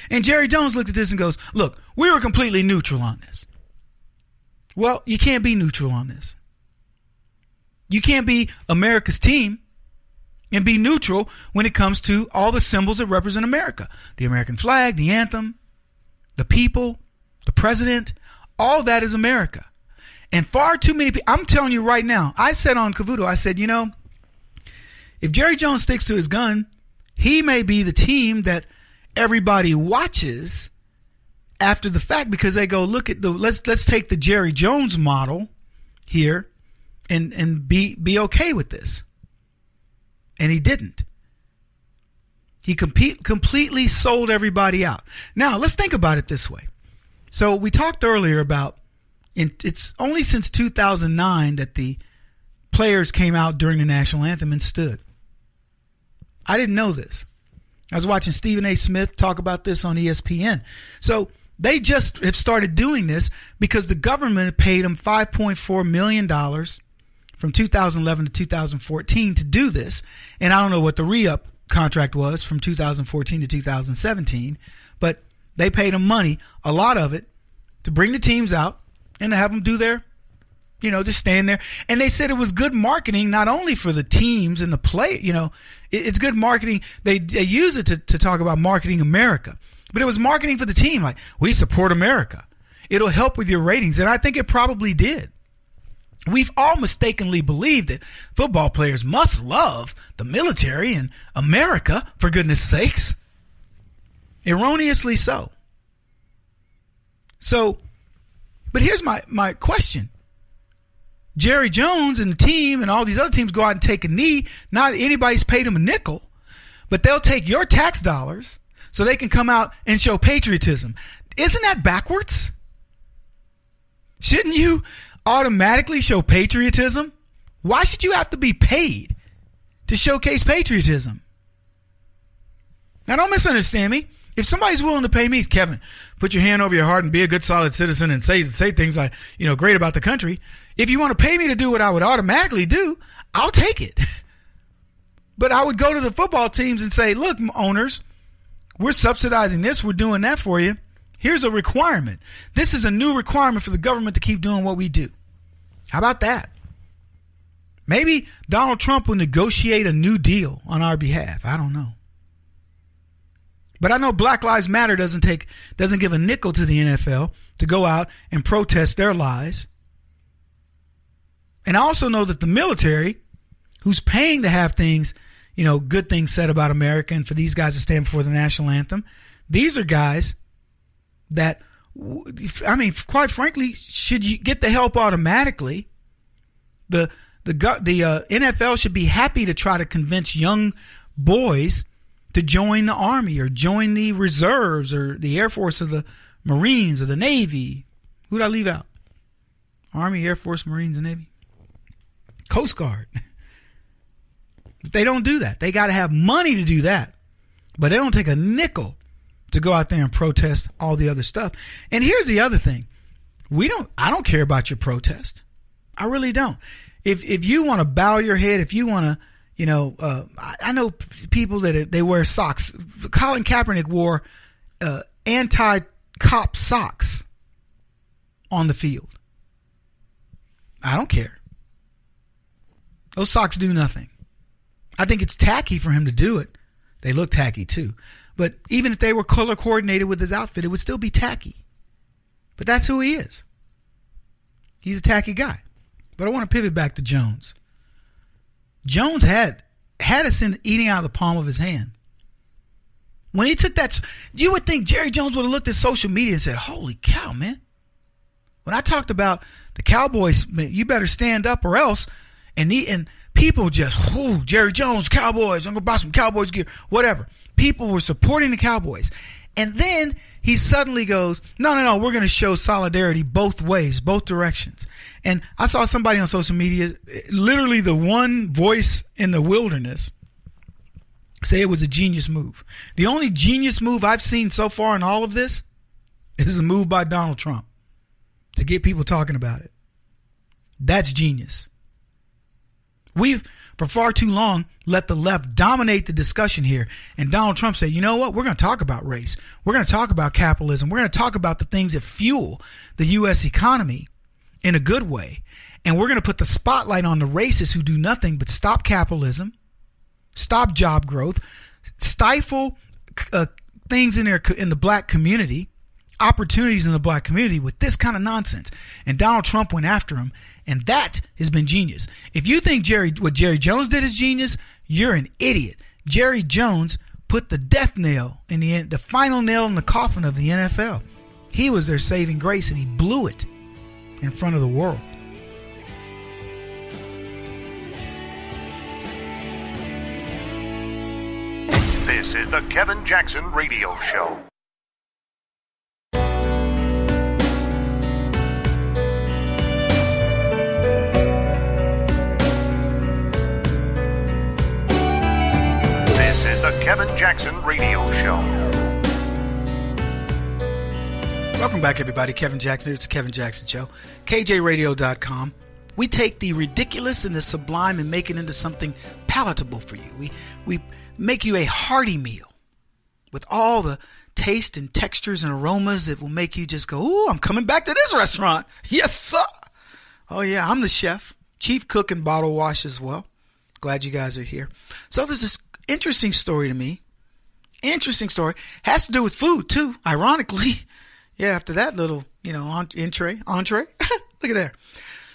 And Jerry Jones looks at this and goes, look, we were completely neutral on this. Well, you can't be neutral on this. You can't be America's team and be neutral when it comes to all the symbols that represent America. The American flag, the anthem, the people, the president, all that is America. And far too many people, I'm telling you right now, I said on Cavuto, I said, you know, if Jerry Jones sticks to his gun, he may be the team that everybody watches after the fact because they go, look at let's take the Jerry Jones model here and be okay with this. And he didn't. He completely sold everybody out. Now, let's think about it this way. So we talked earlier about it's only since 2009 that the players came out during the national anthem and stood. I didn't know this. I was watching Stephen A. Smith talk about this on ESPN. So they just have started doing this because the government paid them $5.4 million from 2011 to 2014 to do this. And I don't know what the re-up contract was from 2014 to 2017, but they paid them money, a lot of it, to bring the teams out and to have them do their, you know, just stand there. And they said it was good marketing, not only for the teams and the play, you know, it's good marketing. They use it to talk about marketing America, but it was marketing for the team. Like, we support America. It'll help with your ratings. And I think it probably did. We've all mistakenly believed that football players must love the military and America, for goodness sakes. Erroneously so. So, but here's my question. Jerry Jones and the team and all these other teams go out and take a knee. Not anybody's paid them a nickel, but they'll take your tax dollars so they can come out and show patriotism. Isn't that backwards? Shouldn't you automatically show patriotism? Why should you have to be paid to showcase patriotism? Now, don't misunderstand me. If somebody's willing to pay me, Kevin, put your hand over your heart and be a good, solid citizen and say things like, you know, great about the country. If you want to pay me to do what I would automatically do, I'll take it. But I would go to the football teams and say, look, owners, we're subsidizing this. We're doing that for you. Here's a requirement. This is a new requirement for the government to keep doing what we do. How about that? Maybe Donald Trump will negotiate a new deal on our behalf. I don't know. But I know Black Lives Matter doesn't give a nickel to the NFL to go out and protest their lies. And I also know that the military, who's paying to have things, you know, good things said about America and for these guys to stand before the national anthem, these are guys that, I mean, quite frankly, should you get the help automatically, the The NFL should be happy to try to convince young boys to join the Army or join the reserves or the Air Force or the Marines or the Navy. Who'd I leave out? Army, Air Force, Marines, and Navy. Coast Guard. They don't do that. They got to have money to do that. But they don't take a nickel to go out there and protest all the other stuff. And here's the other thing. I don't care about your protest. I really don't. If you want to bow your head, if you want to, I know people that they wear socks. Colin Kaepernick wore anti-cop socks on the field. I don't care. Those socks do nothing. I think it's tacky for him to do it. They look tacky too. But even if they were color coordinated with his outfit, it would still be tacky. But that's who he is. He's a tacky guy. But I want to pivot back to Jones. Jones had us eating out of the palm of his hand. When he took that, you would think Jerry Jones would have looked at social media and said, holy cow, man. When I talked about the Cowboys, man, you better stand up or else. And people just, Jerry Jones, Cowboys, I'm going to buy some Cowboys gear, whatever. People were supporting the Cowboys. And then he suddenly goes, no, we're going to show solidarity both ways, both directions. And I saw somebody on social media, literally the one voice in the wilderness, say it was a genius move. The only genius move I've seen so far in all of this is a move by Donald Trump to get people talking about it. That's genius. We've, for far too long, let the left dominate the discussion here. And Donald Trump said, you know what? We're going to talk about race. We're going to talk about capitalism. We're going to talk about the things that fuel the U.S. economy in a good way. And we're going to put the spotlight on the racists who do nothing but stop capitalism, stop job growth, stifle things in the black community, opportunities in the black community with this kind of nonsense. And Donald Trump went after him. And that has been genius. If you think what Jerry Jones did is genius, you're an idiot. Jerry Jones put the death nail in the end, the final nail in the coffin of the NFL. He was their saving grace, and he blew it in front of the world. This is the Kevin Jackson Radio Show. This is the Kevin Jackson Radio Show. Welcome back, everybody. Kevin Jackson. It's the Kevin Jackson Show. KJRadio.com. We take the ridiculous and the sublime and make it into something palatable for you. We make you a hearty meal with all the taste and textures and aromas that will make you just go, ooh, I'm coming back to this restaurant. Yes, sir. Oh, yeah, I'm the chef, chief cook and bottle wash as well. Glad you guys are here. So there's this interesting story to me. Interesting story. Has to do with food, too, ironically. Yeah, after that little, entree. Look at there.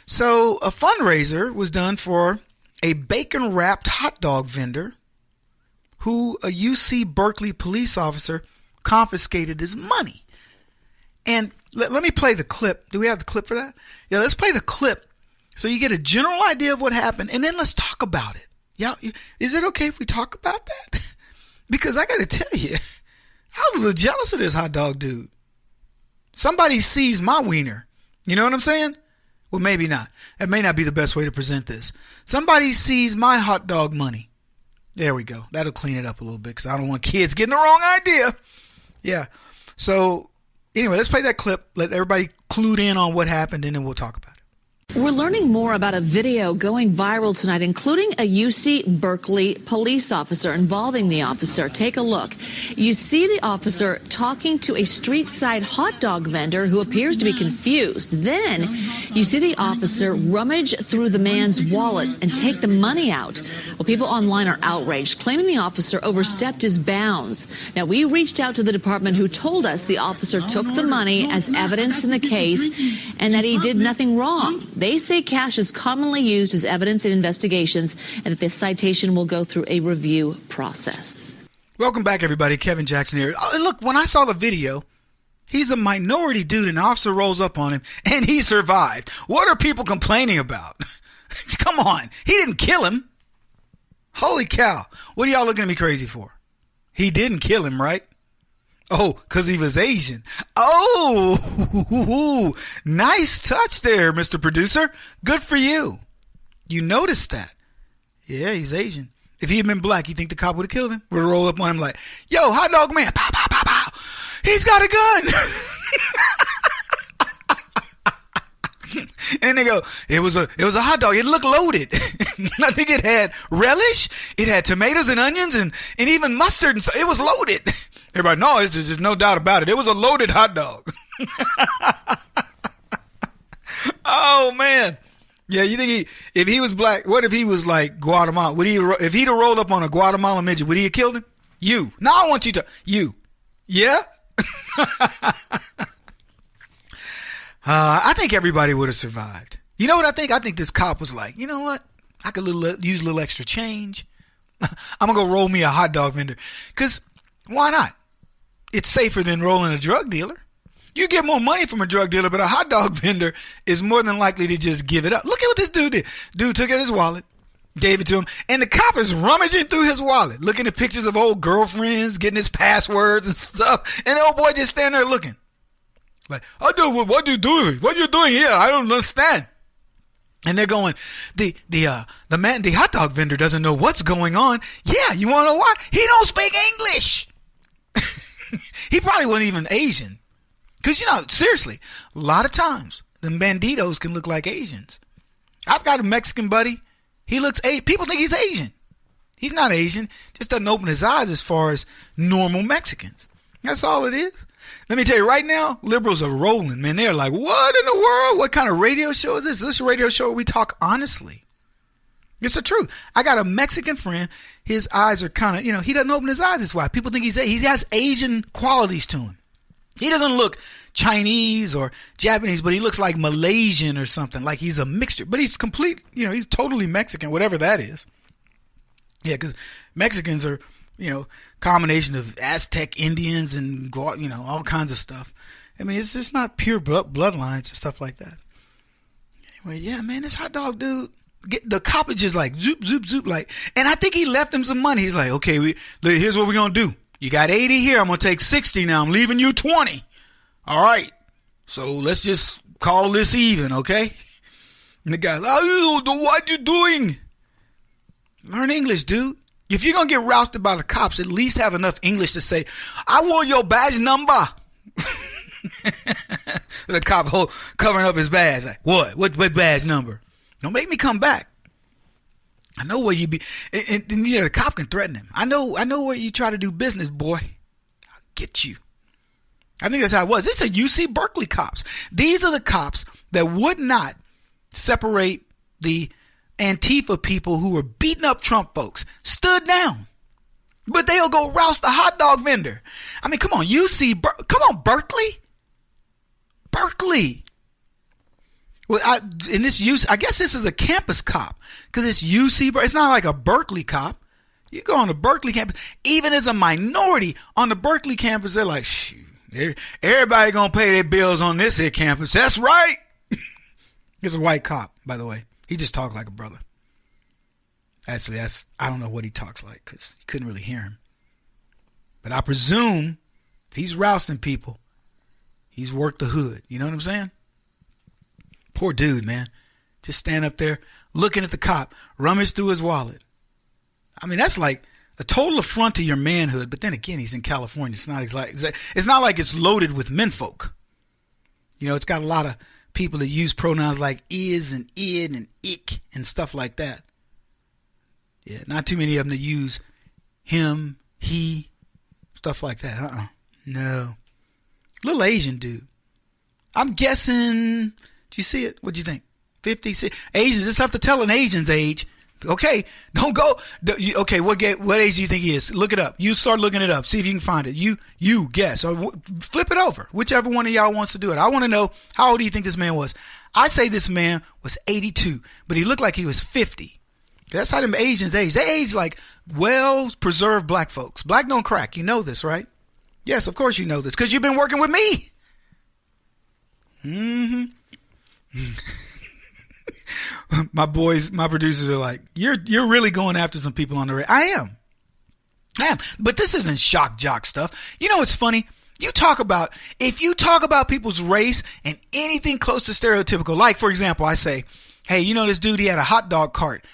So a fundraiser was done for a bacon-wrapped hot dog vendor who a UC Berkeley police officer confiscated his money. And let me play the clip. Do we have the clip for that? Yeah, let's play the clip so you get a general idea of what happened, and then let's talk about it. Yeah, is it okay if we talk about that? Because I got to tell you, I was a little jealous of this hot dog dude. Somebody sees my wiener. You know what I'm saying? Well, maybe not. That may not be the best way to present this. Somebody sees my hot dog money. There we go. That'll clean it up a little bit because I don't want kids getting the wrong idea. Yeah. So anyway, let's play that clip. Let everybody clued in on what happened, and then we'll talk about it. We're learning more about a video going viral tonight, including a UC Berkeley police officer involving the officer. Take a look. You see the officer talking to a street-side hot dog vendor who appears to be confused. Then you see the officer rummage through the man's wallet and take the money out. Well, people online are outraged, claiming the officer overstepped his bounds. Now, we reached out to the department, who told us the officer took the money as evidence in the case and that he did nothing wrong. They say cash is commonly used as evidence in investigations and that this citation will go through a review process. Welcome back, everybody. Kevin Jackson here. Oh, look, when I saw the video, he's a minority dude, and an officer rolls up on him, and he survived. What are people complaining about? Come on. He didn't kill him. Holy cow. What are y'all looking at me crazy for? He didn't kill him, right? Oh, because he was Asian. Oh, nice touch there, Mr. Producer. Good for you. You noticed that. Yeah, he's Asian. If he had been black, you think the cop would have killed him? Would have rolled up on him like, yo, hot dog man, pow, pow, pow, pow. He's got a gun. And they go, it was a hot dog. It looked loaded. I think it had relish. It had tomatoes and onions and even mustard. And so it was loaded. Everybody, no, there's just no doubt about it. It was a loaded hot dog. Oh man. Yeah, you think if he was black, what if he was like Guatemala? If he'd have rolled up on a Guatemalan midget, would he have killed him? You. Now I want you to, yeah? I think everybody would have survived. You know what I think? I think this cop was like, you know what? I could use a little extra change. I'm going to go roll me a hot dog vendor. Because why not? It's safer than rolling a drug dealer. You get more money from a drug dealer, but a hot dog vendor is more than likely to just give it up. Look at what this dude did. Dude took out his wallet, gave it to him, and the cop is rummaging through his wallet, looking at pictures of old girlfriends, getting his passwords and stuff, and the old boy just standing there looking. Like, what you doing? What you doing here? I don't understand. And they're going, the hot dog vendor doesn't know what's going on. Yeah, you want to know why? He don't speak English. He probably wasn't even Asian. Because, seriously, a lot of times, the banditos can look like Asians. I've got a Mexican buddy. He looks people think he's Asian. He's not Asian. Just doesn't open his eyes as far as normal Mexicans. That's all it is. Let me tell you right now, liberals are rolling, man. They're like, what in the world? What kind of radio show is this? Is this a radio show where we talk honestly? It's the truth. I got a Mexican friend. His eyes are kind of, he doesn't open his eyes. That's why people think he has Asian qualities to him. He doesn't look Chinese or Japanese, but he looks like Malaysian or something, like he's a mixture. But he's he's totally Mexican, whatever that is. Yeah, because Mexicans are, combination of Aztec Indians and, all kinds of stuff. I mean, it's just not pure bloodlines and stuff like that. Anyway, yeah, man, this hot dog dude, the cop is just like, zoop, zoop, zoop, like, and I think he left him some money. He's like, okay, here's what we're going to do. You got 80 here. I'm going to take 60 now. I'm leaving you 20. All right. So let's just call this even, okay? And the guy's like, what you doing? Learn English, dude. If you're going to get rousted by the cops, at least have enough English to say, I want your badge number. The cop covering up his badge. Like, what badge number? Don't make me come back. I know where you be. And the cop can threaten him. I know where you try to do business, boy. I'll get you. I think that's how it was. This is UC Berkeley cops. These are the cops that would not separate the Antifa people who were beating up Trump folks. Stood down. But they'll go roust the hot dog vendor. I mean, come on, come on, Berkeley. Berkeley. Well, I guess this is a campus cop because it's UC. It's not like a Berkeley cop. You go on the Berkeley campus, even as a minority on the Berkeley campus, they're like, shoot, everybody gonna pay their bills on this here campus. That's right. He's a white cop, by the way. He just talked like a brother. Actually, I don't know what he talks like because you couldn't really hear him. But I presume if he's rousting people, he's worked the hood. You know what I'm saying? Poor dude, man. Just stand up there looking at the cop, rummage through his wallet. I mean, that's like a total affront to your manhood. But then again, he's in California. It's not like it's loaded with menfolk. It's got a lot of people that use pronouns like is and id and ick and stuff like that. Yeah, not too many of them that use him, he, stuff like that. No. Little Asian dude. I'm guessing... Do you see it? What'd you think? 50, 60? Asians, it's tough to tell an Asian's age. Okay, don't go. Okay, what age do you think he is? Look it up. You start looking it up. See if you can find it. You guess. Or flip it over. Whichever one of y'all wants to do it. I want to know, how old do you think this man was? I say this man was 82, but he looked like he was 50. That's how them Asians age. They age like well-preserved black folks. Black don't crack. You know this, right? Yes, of course you know this, because you've been working with me. Mm-hmm. my producers are like, you're really going after some people on the radio. I am. But this isn't shock jock stuff. You know what's funny? If you talk about people's race and anything close to stereotypical, like, for example, I say, hey, you know this dude, he had a hot dog cart.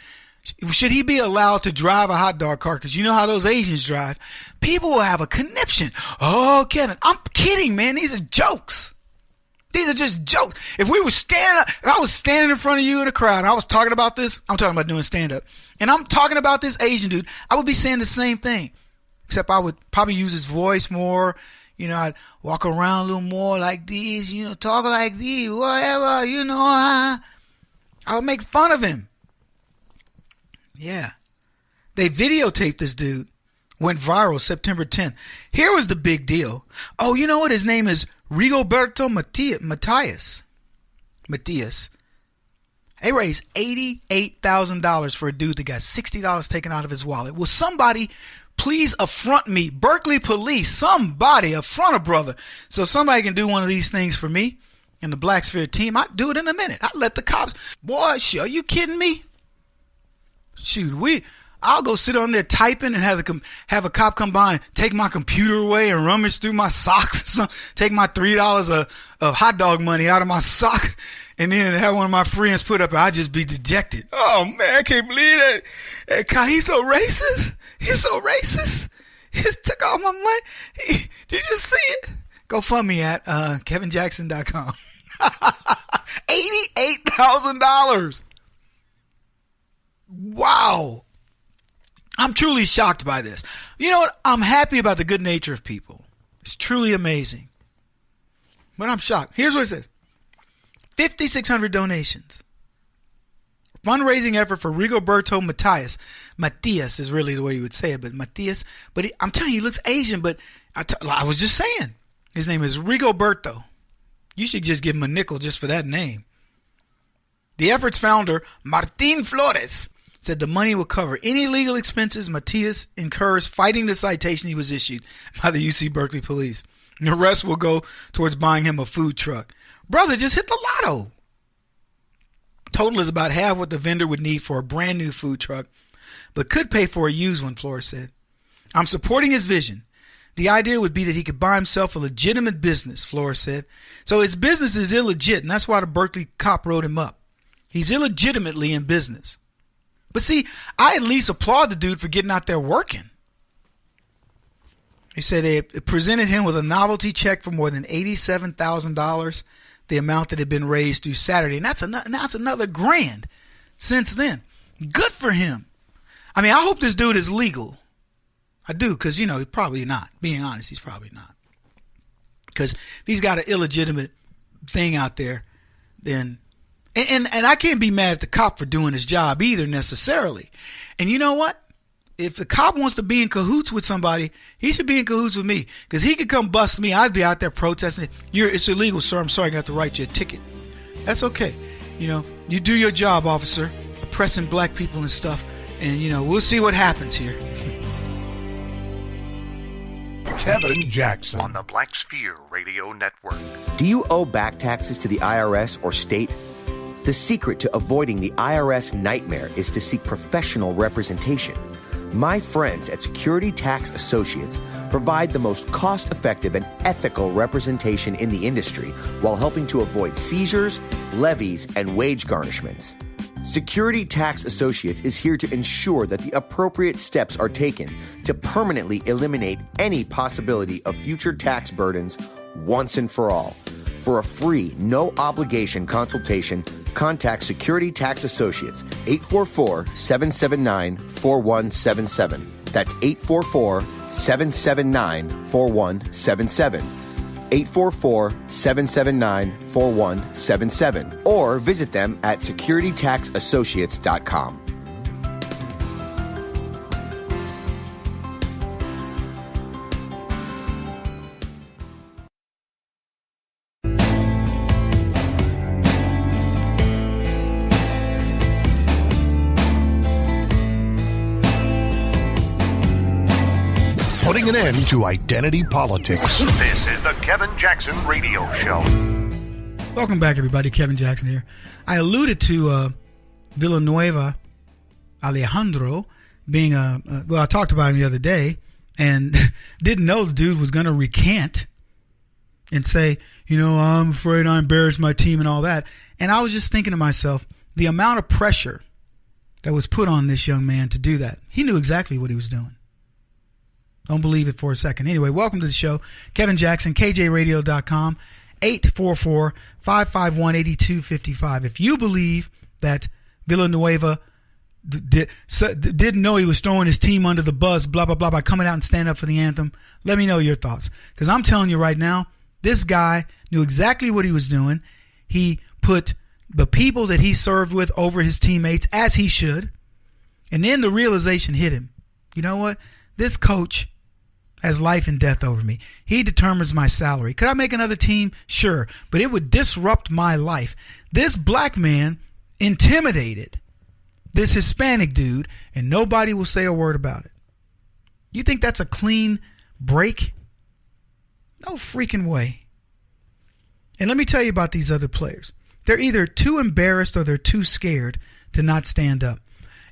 Should he be allowed to drive a hot dog cart? Because you know how those Asians drive. People will have a conniption. Oh, Kevin, I'm kidding, man. These are jokes. These are just jokes. If I was standing in front of you in a crowd and I was talking about this, I'm talking about doing stand-up, and I'm talking about this Asian dude, I would be saying the same thing, except I would probably use his voice more. You know, I'd walk around a little more like this, you know, talk like this, whatever, you know. I would make fun of him. Yeah. They videotaped this dude. Went viral September 10th. Here was the big deal. Oh, you know what? His name is Rigoberto Matias. They raised $88,000 for a dude that got $60 taken out of his wallet. Will somebody please affront me? Berkeley police, somebody affront a brother. So somebody can do one of these things for me and the Black Sphere team. I'd do it in a minute. I'd let the cops. Boy, are you kidding me? Shoot, I'll go sit on there typing and have a cop come by and take my computer away and rummage through my socks. Take my $3 of hot dog money out of my sock, and then have one of my friends put up, and I'd just be dejected. Oh man, I can't believe that. Hey, he's so racist. He's so racist. He just took all my money. Did you see it? Go fund me at KevinJackson.com. $88,000. Wow. I'm truly shocked by this. You know what? I'm happy about the good nature of people. It's truly amazing. But I'm shocked. Here's what it says. 5,600 donations. Fundraising effort for Rigoberto Matias. Matias is really the way you would say it, but Matias. But I'm telling you, he looks Asian, but I was just saying. His name is Rigoberto. You should just give him a nickel just for that name. The effort's founder, Martin Flores, said the money will cover any legal expenses Matias incurs fighting the citation he was issued by the UC Berkeley police. And the rest will go towards buying him a food truck. Brother, just hit the lotto. Total is about half what the vendor would need for a brand new food truck, but could pay for a used one, Flores said. I'm supporting his vision. The idea would be that he could buy himself a legitimate business, Flores said. So his business is illegit, and that's why the Berkeley cop wrote him up. He's illegitimately in business. But see, I at least applaud the dude for getting out there working. He said they presented him with a novelty check for more than $87,000, the amount that had been raised through Saturday. And that's another grand since then. Good for him. I mean, I hope this dude is legal. I do, because, you know, he's probably not. Being honest, he's probably not. Because if he's got an illegitimate thing out there, then... And I can't be mad at the cop for doing his job either necessarily. And you know what? If the cop wants to be in cahoots with somebody, he should be in cahoots with me. Because he could come bust me. I'd be out there protesting. It's illegal, sir. I'm sorry. I got to write you a ticket. That's okay. You know, you do your job, officer. Oppressing black people and stuff. And, you know, we'll see what happens here. Kevin Jackson on the Black Sphere Radio Network. Do you owe back taxes to the IRS or state? The secret to avoiding the IRS nightmare is to seek professional representation. My friends at Security Tax Associates provide the most cost-effective and ethical representation in the industry while helping to avoid seizures, levies, and wage garnishments. Security Tax Associates is here to ensure that the appropriate steps are taken to permanently eliminate any possibility of future tax burdens once and for all. For a free, no-obligation consultation, contact Security Tax Associates, 844-779-4177. That's 844-779-4177. 844-779-4177. Or visit them at securitytaxassociates.com. Putting an end to identity politics. This is the Kevin Jackson Radio Show. Welcome back, everybody. Kevin Jackson here. I alluded to Villanueva Alejandro being I talked about him the other day and didn't know the dude was going to recant and say, I'm afraid I embarrassed my team and all that. And I was just thinking to myself, the amount of pressure that was put on this young man to do that. He knew exactly what he was doing. Don't believe it for a second. Anyway, welcome to the show. Kevin Jackson, KJRadio.com, 844-551-8255. If you believe that Villanueva didn't know he was throwing his team under the bus, blah, blah, blah, by coming out and standing up for the anthem, let me know your thoughts. Because I'm telling you right now, this guy knew exactly what he was doing. He put the people that he served with over his teammates, as he should. And then the realization hit him. You know what? This coach has life and death over me. He determines my salary. Could I make another team? Sure. But it would disrupt my life. This black man intimidated this Hispanic dude, and nobody will say a word about it. You think that's a clean break? No freaking way. And let me tell you about these other players. They're either too embarrassed or they're too scared to not stand up.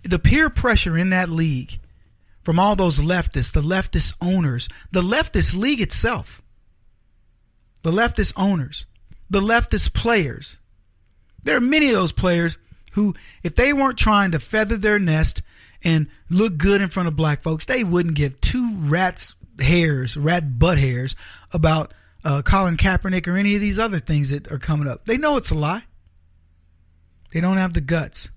The peer pressure in that league from all those leftists, the leftist owners, the leftist league itself, the leftist owners, the leftist players. There are many of those players who, if they weren't trying to feather their nest and look good in front of black folks, they wouldn't give two rat butt hairs about Colin Kaepernick or any of these other things that are coming up. They know it's a lie. They don't have the guts.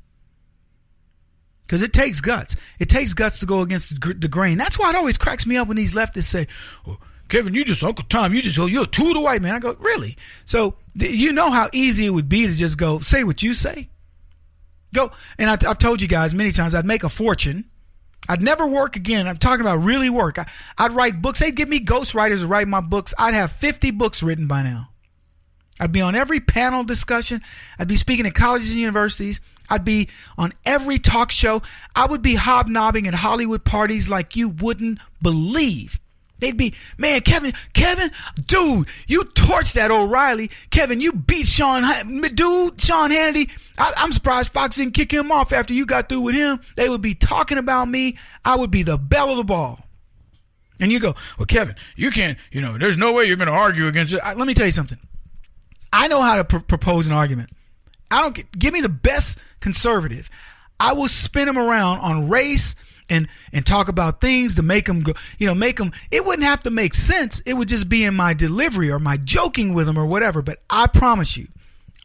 Because it takes guts. It takes guts to go against the grain. That's why it always cracks me up when these leftists say, oh, Kevin, you just Uncle Tom, you're too the white man. I go, really? So you know how easy it would be to just go, say what you say? Go, and I've told you guys many times, I'd make a fortune. I'd never work again. I'm talking about really work. I'd write books. They'd give me ghostwriters to write my books. I'd have 50 books written by now. I'd be on every panel discussion. I'd be speaking at colleges and universities. I'd be on every talk show. I would be hobnobbing at Hollywood parties like you wouldn't believe. They'd be, man, Kevin, dude, you torched that O'Reilly. Kevin, you beat Sean Hannity. I'm surprised Fox didn't kick him off after you got through with him. They would be talking about me. I would be the belle of the ball. And you go, well, Kevin, you can't, there's no way you're going to argue against it. Let me tell you something. I know how to propose an argument. Give me the best conservative. I will spin him around on race and talk about things to make them go, it wouldn't have to make sense. It would just be in my delivery or my joking with them or whatever. But I promise you,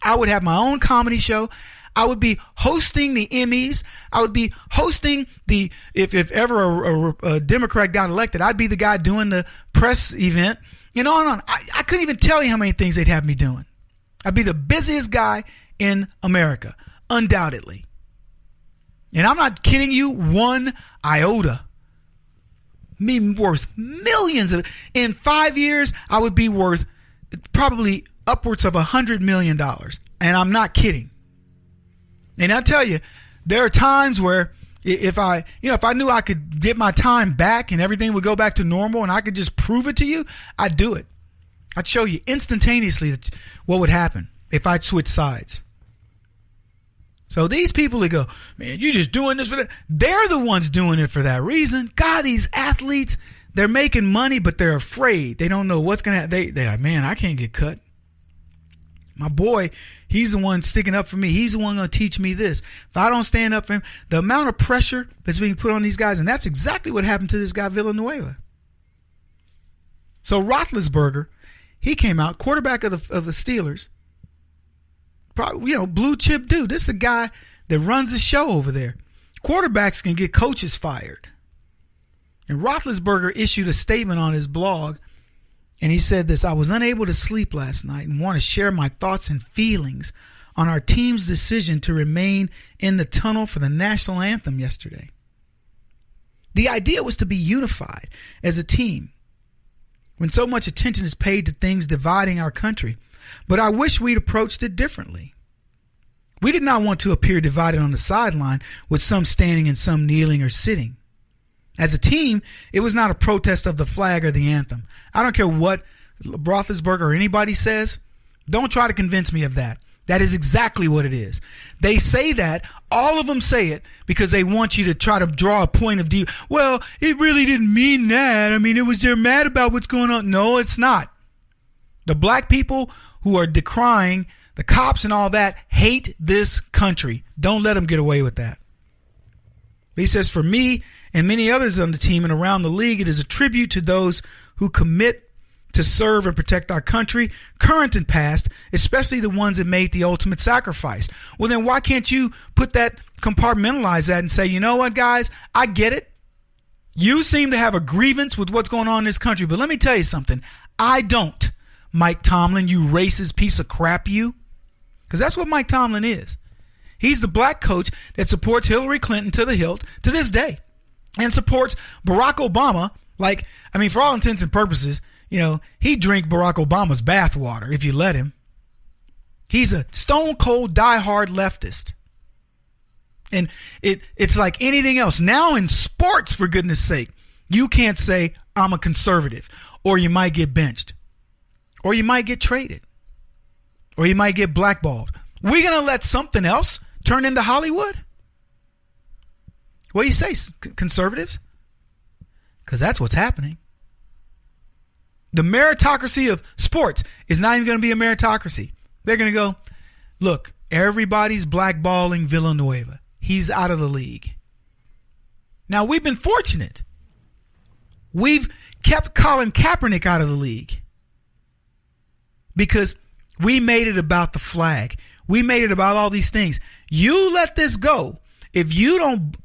I would have my own comedy show. I would be hosting the Emmys. I would be hosting if ever a Democrat got elected, I'd be the guy doing the press event, and on and on. I couldn't even tell you how many things they'd have me doing. I'd be the busiest guy in America, undoubtedly. And I'm not kidding you one iota. Me worth millions of. In 5 years, I would be worth probably upwards of $100 million. And I'm not kidding. And I tell you, there are times where if I knew I could get my time back and everything would go back to normal and I could just prove it to you, I'd do it. I'd show you instantaneously what would happen if I'd switch sides. So these people that go, man, you just doing this for that. They're the ones doing it for that reason. God, these athletes, they're making money, but they're afraid. They don't know what's going to happen. They're like, man, I can't get cut. My boy, he's the one sticking up for me. He's the one going to teach me this. If I don't stand up for him, the amount of pressure that's being put on these guys, and that's exactly what happened to this guy, Villanueva. So Roethlisberger, he came out, quarterback of the Steelers. Probably, blue chip dude. This is the guy that runs the show over there. Quarterbacks can get coaches fired. And Roethlisberger issued a statement on his blog, and he said this: I was unable to sleep last night and want to share my thoughts and feelings on our team's decision to remain in the tunnel for the national anthem yesterday. The idea was to be unified as a team when so much attention is paid to things dividing our country. But I wish we'd approached it differently. We did not want to appear divided on the sideline with some standing and some kneeling or sitting. As a team, it was not a protest of the flag or the anthem. I don't care what Roethlisberger or anybody says. Don't try to convince me of that. That is exactly what it is. They say that, all of them say it because they want you to try to draw a point of view. Well, it really didn't mean that. I mean, they're mad about what's going on. No, it's not. The black people who are decrying the cops and all that hate this country. Don't let them get away with that. He says, for me and many others on the team and around the league, it is a tribute to those who commit to serve and protect our country, current and past, especially the ones that made the ultimate sacrifice. Well, then why can't you compartmentalize that and say, you know what, guys, I get it. You seem to have a grievance with what's going on in this country, but let me tell you something. I don't, Mike Tomlin, you racist piece of crap, you. Because that's what Mike Tomlin is. He's the black coach that supports Hillary Clinton to the hilt to this day and supports Barack Obama. For all intents and purposes, he drank Barack Obama's bathwater if you let him. He's a stone cold, diehard leftist. And it's like anything else. Now in sports, for goodness sake, you can't say I'm a conservative, or you might get benched, or you might get traded, or you might get blackballed. We're going to let something else turn into Hollywood? What do you say, conservatives? Because that's what's happening. The meritocracy of sports is not even going to be a meritocracy. They're going to go, look, everybody's blackballing Villanueva. He's out of the league. Now, we've been fortunate. We've kept Colin Kaepernick out of the league because we made it about the flag. We made it about all these things. You let this go. If you don't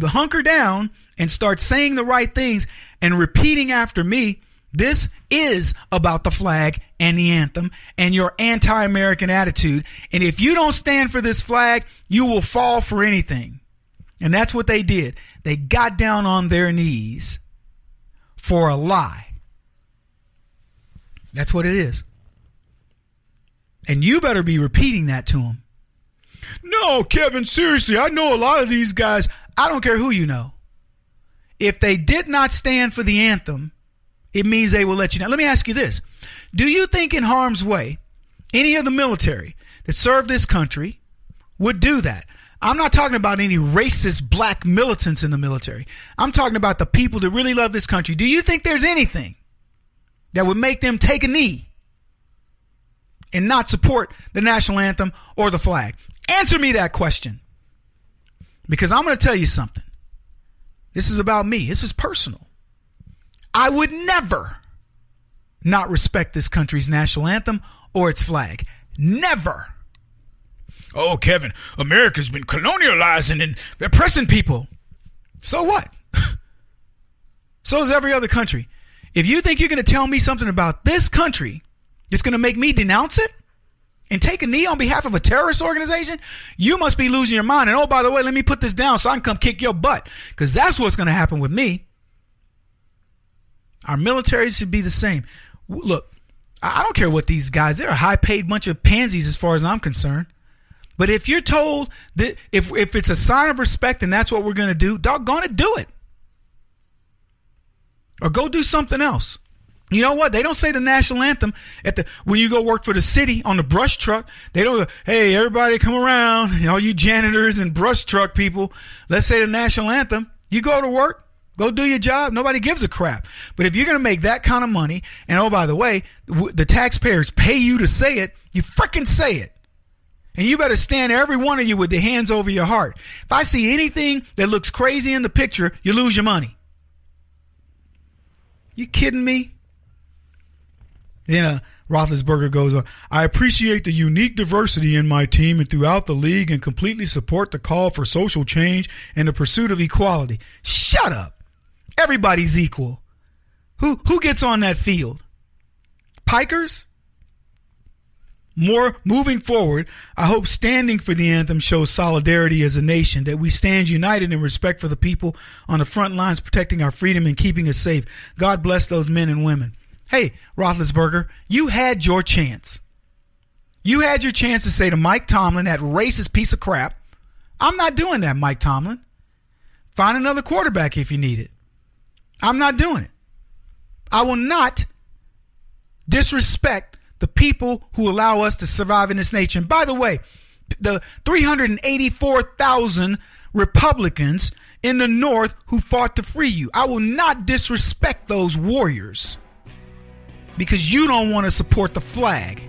hunker down and start saying the right things and repeating after me, this is about the flag and the anthem and your anti-American attitude. And if you don't stand for this flag, you will fall for anything. And that's what they did. They got down on their knees for a lie. That's what it is. And you better be repeating that to them. No, Kevin, seriously, I know a lot of these guys. I don't care who you know. If they did not stand for the anthem, it means they will let you down. Let me ask you this. Do you think in harm's way, any of the military that served this country would do that? I'm not talking about any racist black militants in the military. I'm talking about the people that really love this country. Do you think there's anything that would make them take a knee and not support the national anthem or the flag? Answer me that question. Because I'm going to tell you something. This is about me. This is personal. I would never not respect this country's national anthem or its flag. Never. Oh, Kevin, America's been colonializing and oppressing people. So what? So is every other country. If you think you're going to tell me something about this country that's going to make me denounce it and take a knee on behalf of a terrorist organization, you must be losing your mind. And oh, by the way, let me put this down so I can come kick your butt, because that's what's going to happen with me. Our military should be the same. Look, I don't care what these guys, they're a high-paid bunch of pansies as far as I'm concerned. But if you're told that if it's a sign of respect and that's what we're going to do, doggone it, do it. Or go do something else. You know what? They don't say the national anthem when you go work for the city on the brush truck. They don't go, hey, everybody come around, all you janitors and brush truck people, let's say the national anthem. You go to work, go do your job. Nobody gives a crap. But if you're going to make that kind of money, and oh, by the way, the taxpayers pay you to say it, you frickin' say it. And you better stand, every one of you, with the hands over your heart. If I see anything that looks crazy in the picture, you lose your money. You kidding me? Then Roethlisberger goes on, I appreciate the unique diversity in my team and throughout the league and completely support the call for social change and the pursuit of equality. Shut up. Everybody's equal. Who gets on that field? Pikers? More moving forward, I hope standing for the anthem shows solidarity as a nation, that we stand united in respect for the people on the front lines protecting our freedom and keeping us safe. God bless those men and women. Hey, Roethlisberger, you had your chance. You had your chance to say to Mike Tomlin, that racist piece of crap, I'm not doing that, Mike Tomlin. Find another quarterback if you need it. I'm not doing it. I will not disrespect the people who allow us to survive in this nation. By the way, the 384,000 Republicans in the North who fought to free you. I will not disrespect those warriors because you don't want to support the flag.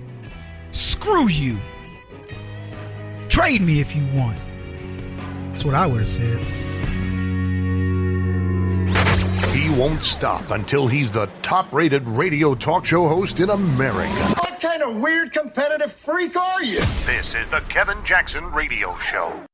Screw you. Trade me if you want. That's what I would have said. He won't stop until he's the top-rated radio talk show host in America. What kind of weird competitive freak are you? This is the Kevin Jackson Radio Show.